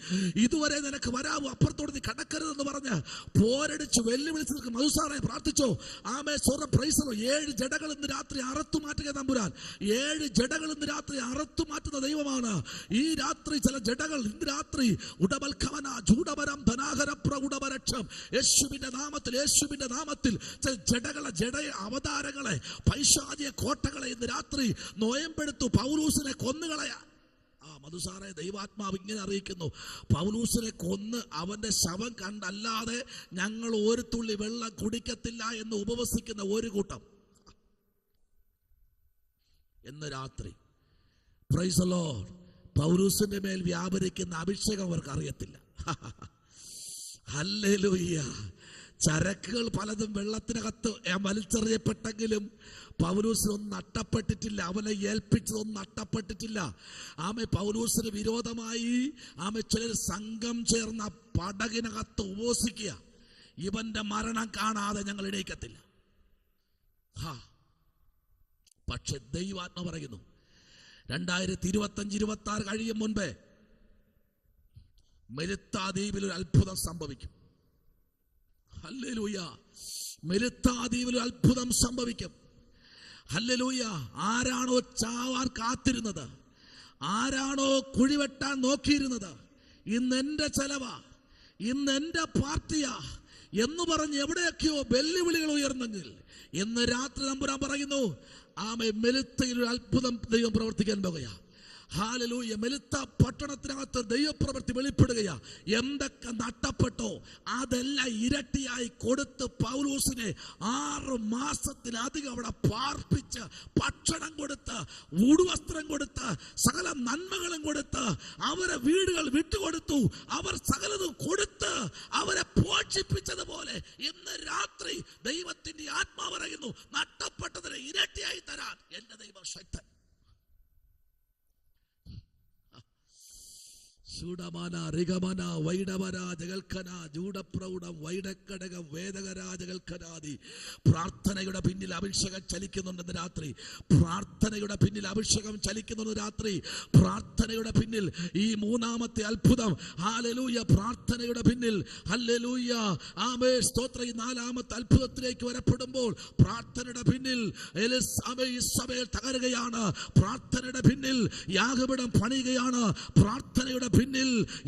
ഇതുവരെ നിനക്ക് വരാവൂ, അപ്പുറത്തോട് നീ കടക്കരുതെന്ന് പറഞ്ഞ് പോരടിച്ച് വെല്ലുവിളിച്ച് നിൽക്കും. മധുസാറെ പ്രാർത്ഥിച്ചോ. ആമേ സ്വറ പ്രൈസറോ. 7 ജഡകൾ ഇന്ന് രാത്രി അറുത്തു മാറ്റുക തമ്പുരാൻ. 7 ജഡകൾ ഇന്ന് രാത്രി അറുത്തു മാറ്റുന്ന ദൈവമാണ്. ഈ രാത്രി ചില ജഡകൾ ഇന്ന് രാത്രി ഉടബൽഖവന ചൂടപരം ധനാകര പ്രൗഢപരക്ഷം യേശുവിന്റെ നാമത്തിൽ ചില ജഡകളെ ജഡ അവതാരങ്ങളെ പൈശാചിക കോട്ടകളെ ഇന്ന് രാത്രി നോയമ്പെടുത്തു. പൗലൂസിനെ കൊന്നുകളയാ. മധുസാറെ ദൈവാത്മാവ് ഇങ്ങനെ അറിയിക്കുന്നു, പൗലൂസിനെ കൊന്ന് അവന്റെ ശവം കണ്ടല്ലാതെ ഞങ്ങൾ ഒരു തുള്ളി വെള്ളം കുടിക്കത്തില്ല എന്ന് ഉപവസിക്കുന്ന ഒരു കൂട്ടം ഇന്ന് രാത്രി പ്രൈസ് ദി ലോർഡ് പൗലൂസിന്റെ മേൽ വ്യാപരിക്കുന്ന അഭിഷേകം അവർക്ക് അറിയത്തില്ല. ഹല്ലേലൂയ. ചരക്കുകൾ പലതും വെള്ളത്തിനകത്ത് വലിച്ചെറിയപ്പെട്ടെങ്കിലും പൗലൂസിനൊന്നും നഷ്ടപ്പെട്ടിട്ടില്ല. അവനെ ഏൽപ്പിച്ചതൊന്നും നഷ്ടപ്പെട്ടിട്ടില്ല. ആമേ പൗലൂസിന് വിരോധമായി ചിലർ സംഘം ചേർന്ന പടകിനകത്ത് ഉപവസിക്കുക. ഇവന്റെ മരണം കാണാതെ ഞങ്ങൾ എണീക്കത്തില്ല. പക്ഷെ ദൈവാത്മ പറയുന്നു 2025-26 കഴിയും മുൻപേ മെലിത്താ ദ്വീപിൽ ഒരു അത്ഭുതം സംഭവിക്കും. ഹല്ലേലൂയ. മെലിത്താ ദ്വീപിൽ ഒരു അത്ഭുതം സംഭവിക്കും. ഹല്ലേലൂയ. ആരാണോ ചാവാൻ കാത്തിരുന്നത്, ആരാണോ കുഴിവെട്ടാൻ നോക്കിയിരുന്നത്, ഇന്ന് എന്റെ ചെലവാ, ഇന്ന് എന്റെ പാർട്ടിയാ എന്ന് പറഞ്ഞ് എവിടെയൊക്കെയോ വെല്ലുവിളികൾ ഉയർന്നെങ്കിൽ ഇന്ന് രാത്രി തമ്പുരാൻ പറയുന്നു, ആമേ മെലിത്തയിൽ ഒരു അത്ഭുതം ദൈവം പ്രവർത്തിക്കാൻ പോകുകയാ. ഹല്ലേലൂയ. മെലിത്ത പട്ടണത്തിനകത്ത് ദൈവപ്രവൃത്തി വെളിപ്പെടുകയാ. എന്തൊക്കെ നഷ്ടപ്പെട്ടോ അതെല്ലാം ഇരട്ടിയായി കൊടുത്ത് പൗലോസിനെ 6 മാസത്തിലധികം അവിടെ പാർപ്പിച്ച് ഭക്ഷണം കൊടുത്ത് ഉടുവസ്ത്രം കൊടുത്ത് സകല നന്മകളും കൊടുത്ത് അവരെ വീടുകൾ വിട്ടുകൊടുത്തു. അവർ സകലതും കൊടുത്ത് അവരെ പോഷിപ്പിച്ചതുപോലെ ഇന്ന് രാത്രി ദൈവത്തിന്റെ ആത്മാവ് പറയുന്നു, നഷ്ടപ്പെട്ടതിനെ ഇരട്ടിയായി തരാൻ എന്റെ ദൈവം ശക്തൻ. ചൂടമാന റിഗമന വൈഡവരാജകൽക്കന ജൂഡപ്രൗഢം വൈഡക്കടകം വേദകരാജകൽക്കനാദി. പ്രാർത്ഥനയുടെ പിന്നിൽ അഭിഷേകം ചലിക്കുന്നുണ്ടെന്ന് രാത്രി. പ്രാർത്ഥനയുടെ പിന്നിൽ അഭിഷേകം ചലിക്കുന്നുണ്ട് രാത്രി. പ്രാർത്ഥനയുടെ പിന്നിൽ ഈ 3ാമത്തെ അത്ഭുതം. ഹല്ലേലൂയ. പ്രാർത്ഥനയുടെ പിന്നിൽ ഹല്ലേലൂയ. ആമേൻ സ്തോത്രം. ഈ 4ാമത്തെ അത്ഭുതത്തിലേക്ക് വരപ്പെടുമ്പോൾ പ്രാർത്ഥനയുടെ പിന്നിൽ ഇസ്രായേൽ തകരുകയാണ്. പ്രാർത്ഥനയുടെ പിന്നിൽ യാഗപീഠം പണിയുകയാണ്. പ്രാർത്ഥനയുടെ പിന്നിൽ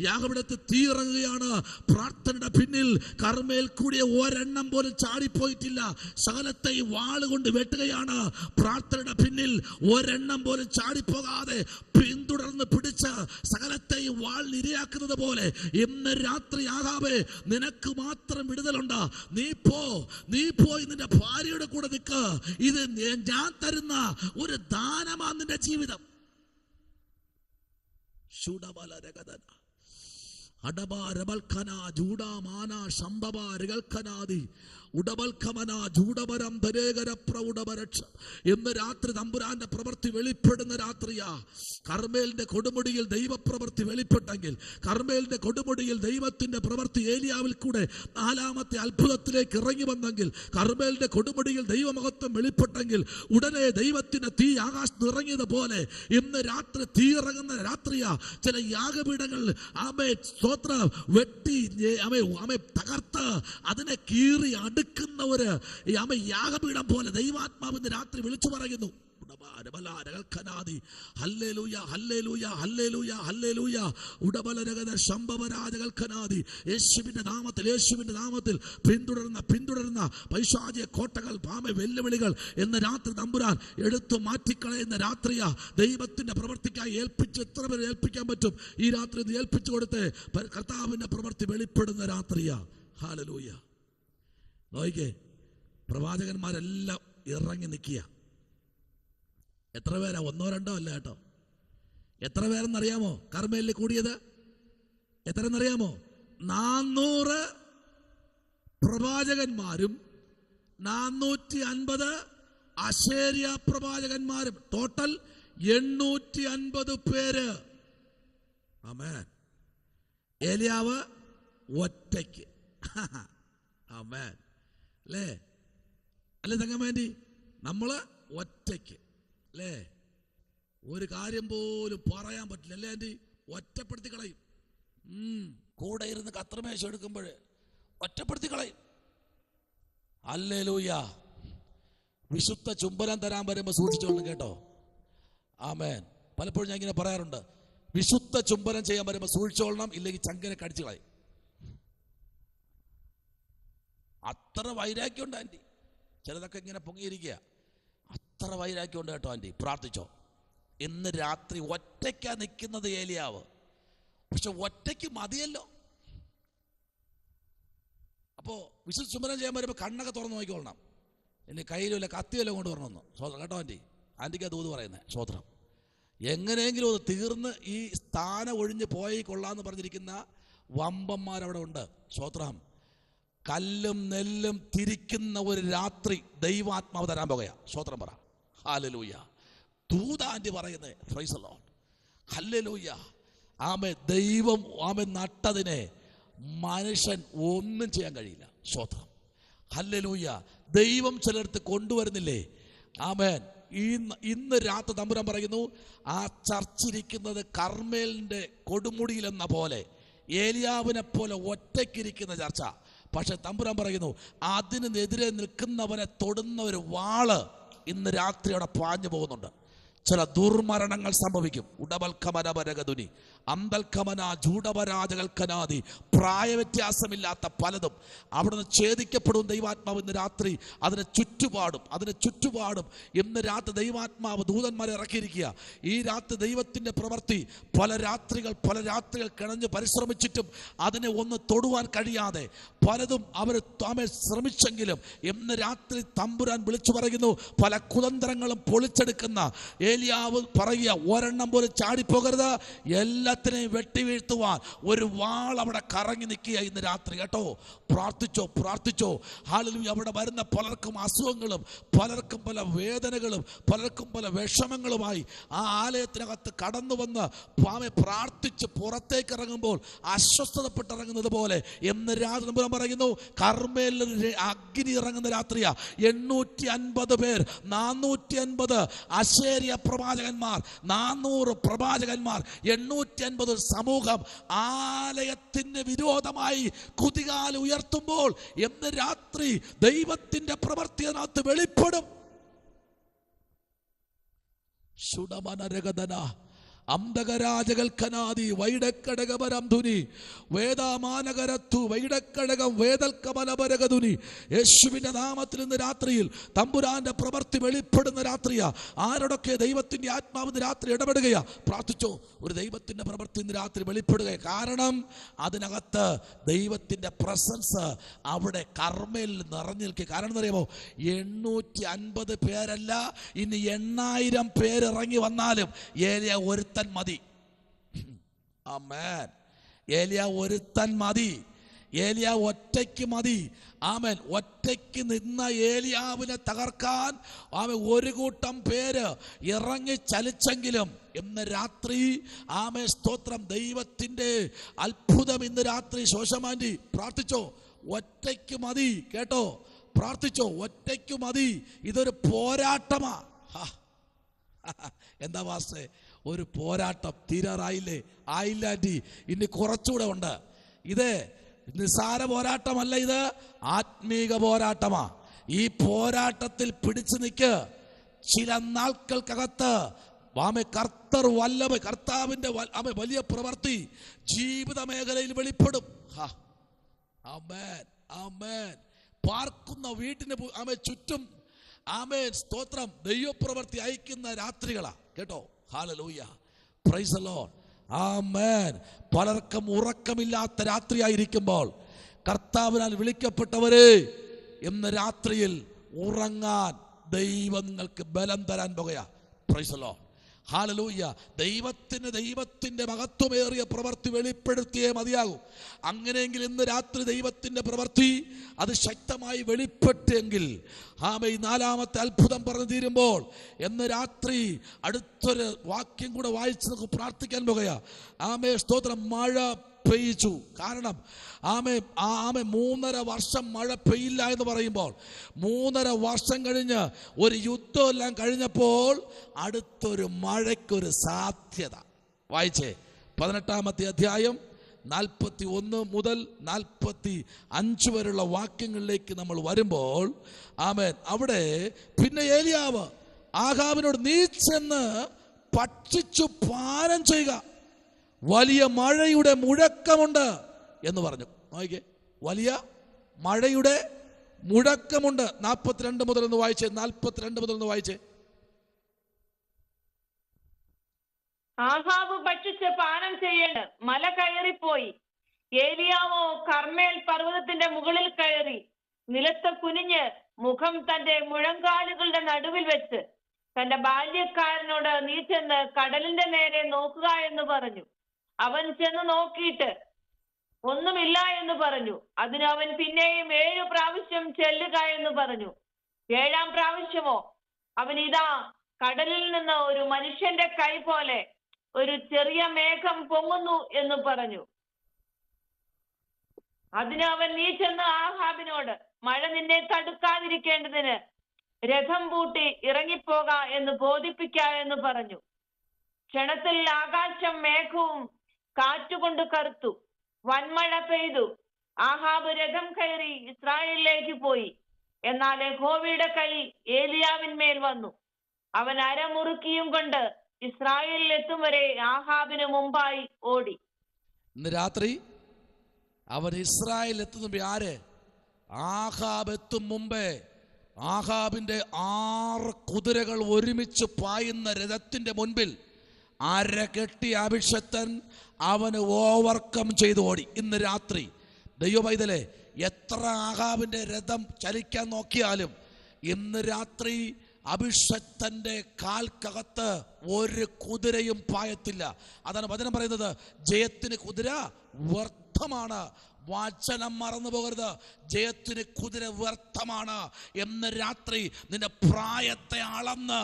യാഗപീഠത്തിൽ തീയിറങ്ങുകയാണ്. പ്രാർത്ഥനയുടെ പിന്നിൽ കർമ്മേൽ കൂടിയ ഒരെണ്ണം പോലും ചാടിപ്പോയിട്ടില്ല. സകലത്തെ ഈ വാളുകൊണ്ട് വെട്ടുകയാണ്. പ്രാർത്ഥനയുടെ പിന്നിൽ ഒരെണ്ണം പോലും ചാടിപ്പോകാതെ പിന്തുടർന്ന് പിടിച്ച് സകലത്തെ ഈ വാളിൽ ഇരയാക്കുന്നത് പോലെ ഇന്ന് രാത്രി ആകാവേ നിനക്ക് മാത്രം വിടുതലുണ്ട്. നീ പോയി നിന്റെ ഭാര്യയുടെ കൂടെ നിൽക്ക്. ഇത് ഞാൻ തരുന്ന ഒരു ദാനമാണ് നിന്റെ ജീവിതം. അടബാരബൽഖന ജൂഡാമാന ശംഭബാരകൽഖനാദി ഉടബൽഖമന ജൂഡബരം ധരേകര പ്രൗഢപരക്ഷ. ഇന്ന് രാത്രി തമ്പുരാന്റെ പ്രവൃത്തി വെളിപ്പെടുന്ന രാത്രിയാ. കർമ്മേലിന്റെ കൊടുമുടിയിൽ ദൈവപ്രവൃത്തി വെളിപ്പെട്ടെങ്കിൽ, കർമ്മേലിന്റെ കൊടുമുടിയിൽ ദൈവത്തിന്റെ പ്രവൃത്തി ഏലിയാവിൽ കൂടെ 4ാമത്തെ അത്ഭുതത്തിലേക്ക് ഇറങ്ങി വന്നെങ്കിൽ, കർമ്മേലിന്റെ കൊടുമുടിയിൽ ദൈവമഹത്വം വെളിപ്പെട്ടെങ്കിൽ, ഉടനെ ദൈവത്തിന്റെ തീ ആകാശത്ത് ഇറങ്ങിയതുപോലെ ഇന്ന് രാത്രി തീ ഇറങ്ങുന്ന രാത്രിയാ. ചില യാഗപീഠങ്ങളിൽ ആമേ സ്തോത്രം വെട്ടി ആമേ തകർത്ത് അതിനെ കീറി അടുക്കുന്നവര് ആമേ യാഗപീഠം പോലെ ദൈവാത്മാവിന്റെ രാത്രി വിളിച്ചു പറയുന്നു. യേശുവിന്റെ നാമത്തിൽ പിന്തുടരുന്ന പൈശാചിക കോട്ടകൾ, വെല്ലുവിളികൾ എന്ന രാത്രി തമ്പുരാൻ എടുത്തു മാറ്റിക്കളയുന്ന രാത്രിയാ. ദൈവത്തിന്റെ പ്രവൃത്തിക്കായി ഏൽപ്പിച്ച് എത്ര പേര് ഏൽപ്പിക്കാൻ പറ്റും? ഈ രാത്രി ഇത് ഏൽപ്പിച്ചു കൊടുത്ത് കർത്താവിന്റെ പ്രവൃത്തി വെളിപ്പെടുന്ന രാത്രിയാ. ഹല്ലേലൂയ. നോക്കിക്കേ, പ്രവാചകന്മാരെല്ലാം ഇറങ്ങി നിൽക്കുക. എത്ര പേരാ? 1 2 അല്ല കേട്ടോ. എത്ര പേരെന്നറിയാമോ കർമ്മേലിൽ കൂടിയത്? എത്രയെന്നറിയാമോ? 400 പ്രവാചകന്മാരും 450 അശേരിയ പ്രവാചകന്മാരും, ടോട്ടൽ 850 പേര്. ആമേൻ. ഏലിയാവ് ഒറ്റയ്ക്ക്. ആമേൻ. അല്ലേ തങ്കമേന്റി? നമ്മള് ഒറ്റയ്ക്ക് അല്ലേ? ഒരു കാര്യം പോലും പറയാൻ പറ്റില്ല അല്ലേ ആൻറ്റി? ഒറ്റപ്പെടുത്തി കളയും. കൂടെ ഇരുന്ന് കത്രമേശ എടുക്കുമ്പോൾ ഒറ്റപ്പെടുത്തി കളയും. ഹല്ലേലൂയ. വിശുദ്ധ ചുംബനം തരാൻ വരുമ്പോൾ സൂക്ഷിച്ചോളണം കേട്ടോ. ആമേൻ. പലപ്പോഴും ഞാൻ ഇങ്ങനെ പറയാറുണ്ട്, വിശുദ്ധ ചുംബനം ചെയ്യാൻ വരുമ്പോൾ സൂക്ഷിച്ചോളണം, ഇല്ലെങ്കിൽ ചങ്കനെ കടിച്ചു കളയും. അത്ര വൈരാഗ്യമുണ്ട് ആൻറ്റി. ചിലതൊക്കെ ഇങ്ങനെ പൊങ്ങിയിരിക്കുക. അത്ര വൈരാഗ്യമുണ്ട് കേട്ടോ ആൻറ്റി. പ്രാർത്ഥിച്ചോ. ഇന്ന് രാത്രി ഒറ്റയ്ക്കാ നിൽക്കുന്നത് ഏലിയാവ്. പക്ഷെ ഒറ്റയ്ക്ക് മതിയല്ലോ. അപ്പോൾ വിശുദ്ധ ചുംബനം ചെയ്യാൻ വരുമ്പോൾ കണ്ണൊക്കെ തുറന്ന് നോക്കിക്കൊള്ളണം. ഇനി കയ്യിലുമില്ല കത്തിയല്ലോ കൊണ്ട് വരണമെന്ന്. സ്വോത്രം കേട്ടോ ആൻറ്റി. ആൻറ്റിക്ക് അത് പറയുന്നത് സ്വോത്രം. എങ്ങനെയെങ്കിലും അത് തീർന്ന് ഈ സ്ഥാനം ഒഴിഞ്ഞ് പോയി കൊള്ളാന്ന് പറഞ്ഞിരിക്കുന്ന വമ്പന്മാരവിടെ ഉണ്ട്. സ്വോത്രം. കല്ലും നെല്ലും തിരിക്കുന്ന ഒരു രാത്രി ദൈവാത്മാവ് തരാൻ പോകുക. സ്വോത്രം പറ. ഹല്ലേലൂയ. ദൂതാന്റി പറയുന്നത് പ്രൈസ് ദി ലോർഡ്. ഹല്ലേലൂയ. ആമേ. ദൈവം ആമേ നട്ടതിനെ മനുഷ്യൻ ഒന്നും ചെയ്യാൻ കഴിയില്ല. സ്വോത്രം. ഹല്ലേലൂയ. ദൈവം ചിലർക്ക് കൊണ്ടുവരുന്നില്ലേ? ആമേൻ. ഇന്ന് രാത്രി തമ്പുരാൻ പറയുന്നു, ആ ചർച്ചിരിക്കുന്നത് കർമ്മേലിന്റെ കൊടുമുടിയിൽ എന്ന പോലെ, ഏലിയാവിനെ പോലെ ഒറ്റയ്ക്കിരിക്കുന്ന ചർച്ച. പക്ഷെ തമ്പുരാൻ പറയുന്നു, അതിനെതിരെ നിൽക്കുന്നവനെ തൊടുന്ന ഒരു വാള് ഇന്ന് രാത്രി അവിടെ പാഞ്ഞു പോകുന്നുണ്ട്. ചില ദുർമരണങ്ങൾ സംഭവിക്കും. ഉടബൽക്കമനപരകതുനി അന്തൽക്കമന ജൂഡപരാജകൽക്കനാദി, പ്രായവ്യത്യാസമില്ലാത്ത പലതും അവിടുന്ന് ഛേദിക്കപ്പെടും. ദൈവാത്മാവ് ഇന്ന് രാത്രി അതിന് ചുറ്റുപാടും ഇന്ന് രാത്രി ദൈവാത്മാവ് ദൂതന്മാരെ ഇറക്കിയിരിക്കുക. ഈ രാത്രി ദൈവത്തിൻ്റെ പ്രവൃത്തി പല രാത്രികൾ കിണഞ്ഞ് പരിശ്രമിച്ചിട്ടും അതിനെ ഒന്ന് തൊടുവാൻ കഴിയാതെ പലതും അവർ ശ്രമിച്ചെങ്കിലും ഇന്ന് രാത്രി തമ്പുരാൻ വിളിച്ചു പറയുന്നു, പല കുതന്ത്രങ്ങളും പൊളിച്ചെടുക്കുന്ന ഏലിയാവ് പറയുക, ഒരെണ്ണം പോലും ചാടിപ്പോകരുത്, എല്ലാത്തിനെയും വെട്ടി വീഴ്ത്തുവാൻ ഒരു വാൾ അവിടെ കറങ്ങി നിൽക്കുക ഇന്ന് രാത്രി കേട്ടോ. പ്രാർത്ഥിച്ചോ. ഹല്ലേലൂയ. അവിടെ വരുന്ന പലർക്കും അസുഖങ്ങളും, പലർക്കും പല വേദനകളും, പലർക്കും പല വിഷമങ്ങളുമായി ആ ആലയത്തിനകത്ത് കടന്നു വന്ന് പ്രാർത്ഥിച്ച് പുറത്തേക്ക് ഇറങ്ങുമ്പോൾ അസ്വസ്ഥതപ്പെട്ടിറങ്ങുന്നത് പോലെ ഇന്ന് രാത്രി പറയുന്നു, കർമ്മേലിൽ അഗ്നി ഇറങ്ങുന്ന രാത്രിയാ. 850 പേർ, 450 അശേരിയ പ്രവാചകന്മാർ, 400 പ്രവാചകന്മാർ, 850 സമൂഹം ആലയത്തിന് വിരോധമായി കുതികാൽ ഉയർത്തുമ്പോൾ ഇന്ന് രാത്രി ദൈവത്തിന്റെ പ്രവൃത്തി അതിനകത്ത് വെളിപ്പെടും. ശുഡമനരഗദന അംബകരാജകൽക്കനാദി വൈഡക്കടകപരം ധുനി വേദാമാനകരത്തു വൈഡക്കടകം വേദൽക്കമനപരകധുനി. യേശുവിൻ്റെ നാമത്തിൽ ഇന്ന് രാത്രിയിൽ തമ്പുരാന്റെ പ്രവൃത്തി വെളിപ്പെടുന്ന രാത്രിയാ. ആരോടൊക്കെ ദൈവത്തിൻ്റെ ആത്മാവിന് രാത്രി ഇടപെടുകയാ. പ്രാർത്ഥിച്ചോ. ഒരു ദൈവത്തിൻ്റെ പ്രവൃത്തി ഇന്ന് രാത്രി വെളിപ്പെടുക. കാരണം അതിനകത്ത് ദൈവത്തിൻ്റെ പ്രസൻസ് അവിടെ കർമ്മയിൽ നിറഞ്ഞു നിൽക്കുക. കാരണം എന്നറിയാമോ, 850 പേരല്ല, ഇനി 8000 പേരിറങ്ങി വന്നാലും ഏലിയ ഒരുത്തൻ മതി. ആമേൻ. ഏലിയ ഒരുത്തൻ മതി, ഏലിയ ഒറ്റയ്ക്ക് മതി. ആമേൻ. ഒറ്റയ്ക്ക് നിന്ന ഏലിയാവിനെ തകർക്കാൻ ആമേൻ ഒരു കൂട്ടം പേര് ഇറങ്ങി ചലിച്ചെങ്കിലും ഇന്ന് രാത്രി ആമേൻ സ്തോത്രം, ദൈവത്തിൻ്റെ അത്ഭുതം ഇന്ന് രാത്രി. ശോശമാൻറ്റി പ്രാർത്ഥിച്ചോ, ഒറ്റയ്ക്ക് മതി. കേട്ടോ, പ്രാർത്ഥിച്ചോ, ഒറ്റയ്ക്ക് മതി. ഇതൊരു പോരാട്ടമാ. എന്താ വാസേ, ഒരു പോരാട്ടം തീരാറായില്ലേ? ആയില്ല ആൻറ്റി, ഇനി കുറച്ചുകൂടെ ഉണ്ട്. ഇത് നിസ്സാര പോരാട്ടമല്ല, ഇത് ആത്മീക പോരാട്ടമാ. ഈ പോരാട്ടത്തിൽ പിടിച്ചു നിൽക്ക്. ചില നാൾക്കകത്ത് കർത്താവിന്റെ വലിയ പ്രവൃത്തി ജീവിത മേഖലയിൽ വെളിപ്പെടും. ആമേൻ, ആമേൻ. പാർക്കുന്ന വീട്ടിന് ചുറ്റും ആമേൻ സ്തോത്രം ദൈവപ്രവൃത്തി അയക്കുന്ന രാത്രികളാ. കേട്ടോ, ഹല്ലേലൂയ, പ്രൈസ് ദി ലോർഡ്, ആമേൻ. പലർക്കും ഉറക്കമില്ലാത്ത രാത്രിയായിരിക്കുമ്പോൾ കർത്താവിനാൽ വിളിക്കപ്പെട്ടവരെ, ഇന്ന് രാത്രിയിൽ ഉറങ്ങാൻ ദൈവം നിങ്ങൾക്ക് ബലം തരാൻ പോകുകയാ. Praise the Lord, hallelujah. ദൈവത്തിന്റെ മഹത്വമേറിയ പ്രവൃത്തി വെളിപ്പെടുത്തിയേ മതിയാകൂ. അങ്ങനെയെങ്കിൽ ഇന്ന് രാത്രി ദൈവത്തിന്റെ പ്രവൃത്തി അത് ശക്തമായി വെളിപ്പെട്ടെങ്കിൽ ആമേൻ, നാലാമത്തെ അത്ഭുതം പറഞ്ഞു തീരുമ്പോൾ ഇന്ന് രാത്രി അടുത്തൊരു വാക്യം കൂടെ വായിച്ച് നമുക്ക് പ്രാർത്ഥിക്കാൻ പോകുകയാ. ആമേൻ സ്തോത്രം. മഴ പെയ്ച്ചു. കാരണം ആമേ 3.5 വർഷം മഴ പെയ്യില്ല എന്ന് പറയുമ്പോൾ 3.5 വർഷം കഴിഞ്ഞ് ഒരു യുദ്ധം എല്ലാം കഴിഞ്ഞപ്പോൾ അടുത്തൊരു മഴയ്ക്കൊരു സാധ്യത. വായിച്ചേ 18-ാമത്തെ അധ്യായം 41 മുതൽ 45 വരെയുള്ള വാക്യങ്ങളിലേക്ക് നമ്മൾ വരുമ്പോൾ ആമേൻ, അവിടെ പിന്നെ ഏലിയാവ് ആഹാബിനോട് നീ ചെന്ന് ഭക്ഷിച്ചു പാനം ചെയ്യുക, വലിയ മഴയുടെ മുഴക്കമുണ്ട് എന്ന് പറഞ്ഞു. നോക്കിക്കേ, വലിയ മഴയുടെ മുഴക്കമുണ്ട്. 42 മുതൽ ഒന്ന് വായിച്ചേ, 42 മുതൽ ഒന്ന് വായിച്ചേ. ആഹാബ് ഭക്ഷിച്ച് പാനം ചെയ്യേണ്ട മല കയറിപ്പോയി. ഏലിയാവോ കർമ്മേൽ പർവ്വതത്തിന്റെ മുകളിൽ കയറി നിലത്ത് കുനിഞ്ഞ് മുഖം തന്റെ മുഴങ്കാലുകളുടെ നടുവിൽ വെച്ച് തന്റെ ബാല്യക്കാരനോട് നീ ചെന്ന് കടലിന്റെ നേരെ നോക്കുക എന്ന് പറഞ്ഞു. അവൻ ചെന്ന് നോക്കിയിട്ട് ഒന്നുമില്ല എന്ന് പറഞ്ഞു. അതിന് അവൻ പിന്നെയും 7 പ്രാവശ്യം ചെല്ലുക എന്ന് പറഞ്ഞു. 7-ാം പ്രാവശ്യമോ അവൻ ഇതാ കടലിൽ നിന്ന് ഒരു മനുഷ്യന്റെ കൈ പോലെ ഒരു ചെറിയ മേഘം പൊങ്ങുന്നു എന്ന് പറഞ്ഞു. അതിന് അവൻ നീ ചെന്ന് ആഹാബിനോട് മഴ നിന്നെ തടുക്കാതിരിക്കേണ്ടതിന് രഥം പൂട്ടി ഇറങ്ങിപ്പോക എന്ന് ബോധിപ്പിക്ക എന്ന് പറഞ്ഞു. ക്ഷണത്തിൽ ആകാശം മേഘവും കാറ്റുകൊണ്ട് കറുത്തു, വൻമഴ പെയ്തു. ആഹാബ് രഥം കയറി ഇസ്രായേലിലേക്ക് പോയി. എന്നാൽ യഹോവയുടെ കൈ ഏലിയാവിന്മേൽ വന്നു. അവൻ അരമുറുക്കിയും കൊണ്ട് ഇസ്രായേലിൽ എത്തും വരെ ആഹാബിന് മുമ്പായി ഓടി. ഇന്ന് രാത്രി അവൻ ഇസ്രായേൽ എത്തുന്ന ആര്? ആഹാബ് എത്തും മുമ്പേ ആഹാബിന്റെ 6 കുതിരകൾ ഒരുമിച്ച് പായുന്ന രഥത്തിന്റെ മുൻപിൽ അരകെട്ടി അഭിഷക്തൻ അവന് ഓവർകം ചെയ്ത് ഓടി. ഇന്ന് രാത്രി ദൈവപൈതലേ, എത്ര ആഹാബിന്റെ രഥം ചലിക്കാൻ നോക്കിയാലും ഇന്ന് രാത്രി അഭിഷക്തന്റെ കാൽക്കകത്ത് ഒരു കുതിരയും പായത്തില്ല. അതാണ് വചനം പറയുന്നത്, ജയത്തിന് കുതിര വ്യർത്ഥമാണ്. വചനം മറന്നു പോകരുത്, ജയത്തിന് കുതിര വ്യർത്ഥമാണ്. എന്ന് രാത്രി നിന്റെ പ്രായത്തെ അളന്ന്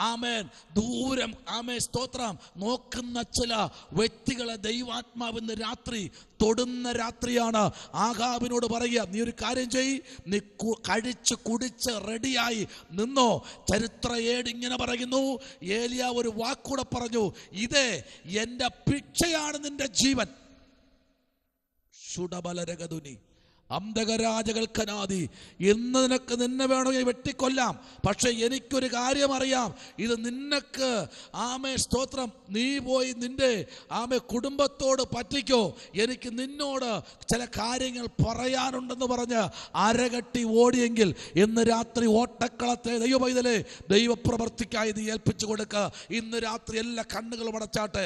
ആമേൻ ദൂരം ആമേൻ സ്തോത്രം നോക്കുന്ന ചില വ്യക്തികളെ ദൈവാത്മാവിന്ന് രാത്രി തൊടുന്ന രാത്രിയാണ്. ആഹാബിനോട് പറയുക, നീ ഒരു കാര്യം ചെയ്യ്, നീ കഴിച്ച് കുടിച്ച് റെഡിയായി നിന്നോ. ചരിത്ര ഏട് ഇങ്ങനെ പറയുന്നു, ഏലിയ ഒരു വാക്കൂടെ പറഞ്ഞു, ഇതേ എൻ്റെ ഭിക്ഷയാണ് നിന്റെ ജീവൻ. ഷുഡബലരഗതുനി അന്ധകരാജകൾക്കനാദി. ഇന്ന് നിനക്ക് നിന്നെ വേണമെങ്കിൽ വെട്ടിക്കൊല്ലാം, പക്ഷെ എനിക്കൊരു കാര്യം അറിയാം, ഇത് നിനക്ക് ആമേ സ്തോത്രം നീ പോയി നിന്റെ ആമേ കുടുംബത്തോട് പറ്റിക്കോ, എനിക്ക് നിന്നോട് ചില കാര്യങ്ങൾ പറയാനുണ്ടെന്ന് പറഞ്ഞ് അരകട്ടി ഓടിയെങ്കിൽ ഇന്ന് രാത്രി ഓട്ടക്കളത്തെ ദൈവപൈതലേ ദൈവപ്രവർത്തിക്കായി നീ ഏൽപ്പിച്ചു കൊടുക്കുക. ഇന്ന് രാത്രി എല്ലാ കണ്ണുകളും അടച്ചാട്ടെ.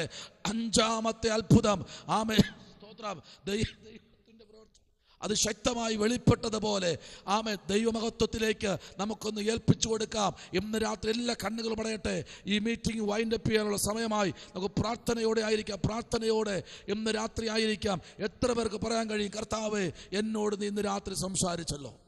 5-ാമത്തെ അത്ഭുതം ആമേ സ്തോത്രം ദൈവത്തിന്റെ പ്രവൃത്തി. അത് ശക്തമായി വെളിപ്പെട്ടതുപോലെ ആമേ ദൈവമഹത്വത്തിലേക്ക് നമുക്കൊന്ന് ഏൽപ്പിച്ചു കൊടുക്കാം. ഇന്ന് രാത്രി എല്ലാ കണ്ണുകളും അടയട്ടെ. ഈ മീറ്റിംഗ് വൈൻഡപ്പ് ചെയ്യാനുള്ള സമയമായി. നമുക്ക് പ്രാർത്ഥനയോടെ ആയിരിക്കാം. പ്രാർത്ഥനയോടെ ഇന്ന് രാത്രി ആയിരിക്കാം. എത്ര പേർക്ക് പറയാൻ കഴിയും, കർത്താവേ എന്നോട് നീ ഇന്ന് രാത്രി സംസാരിച്ചല്ലോ.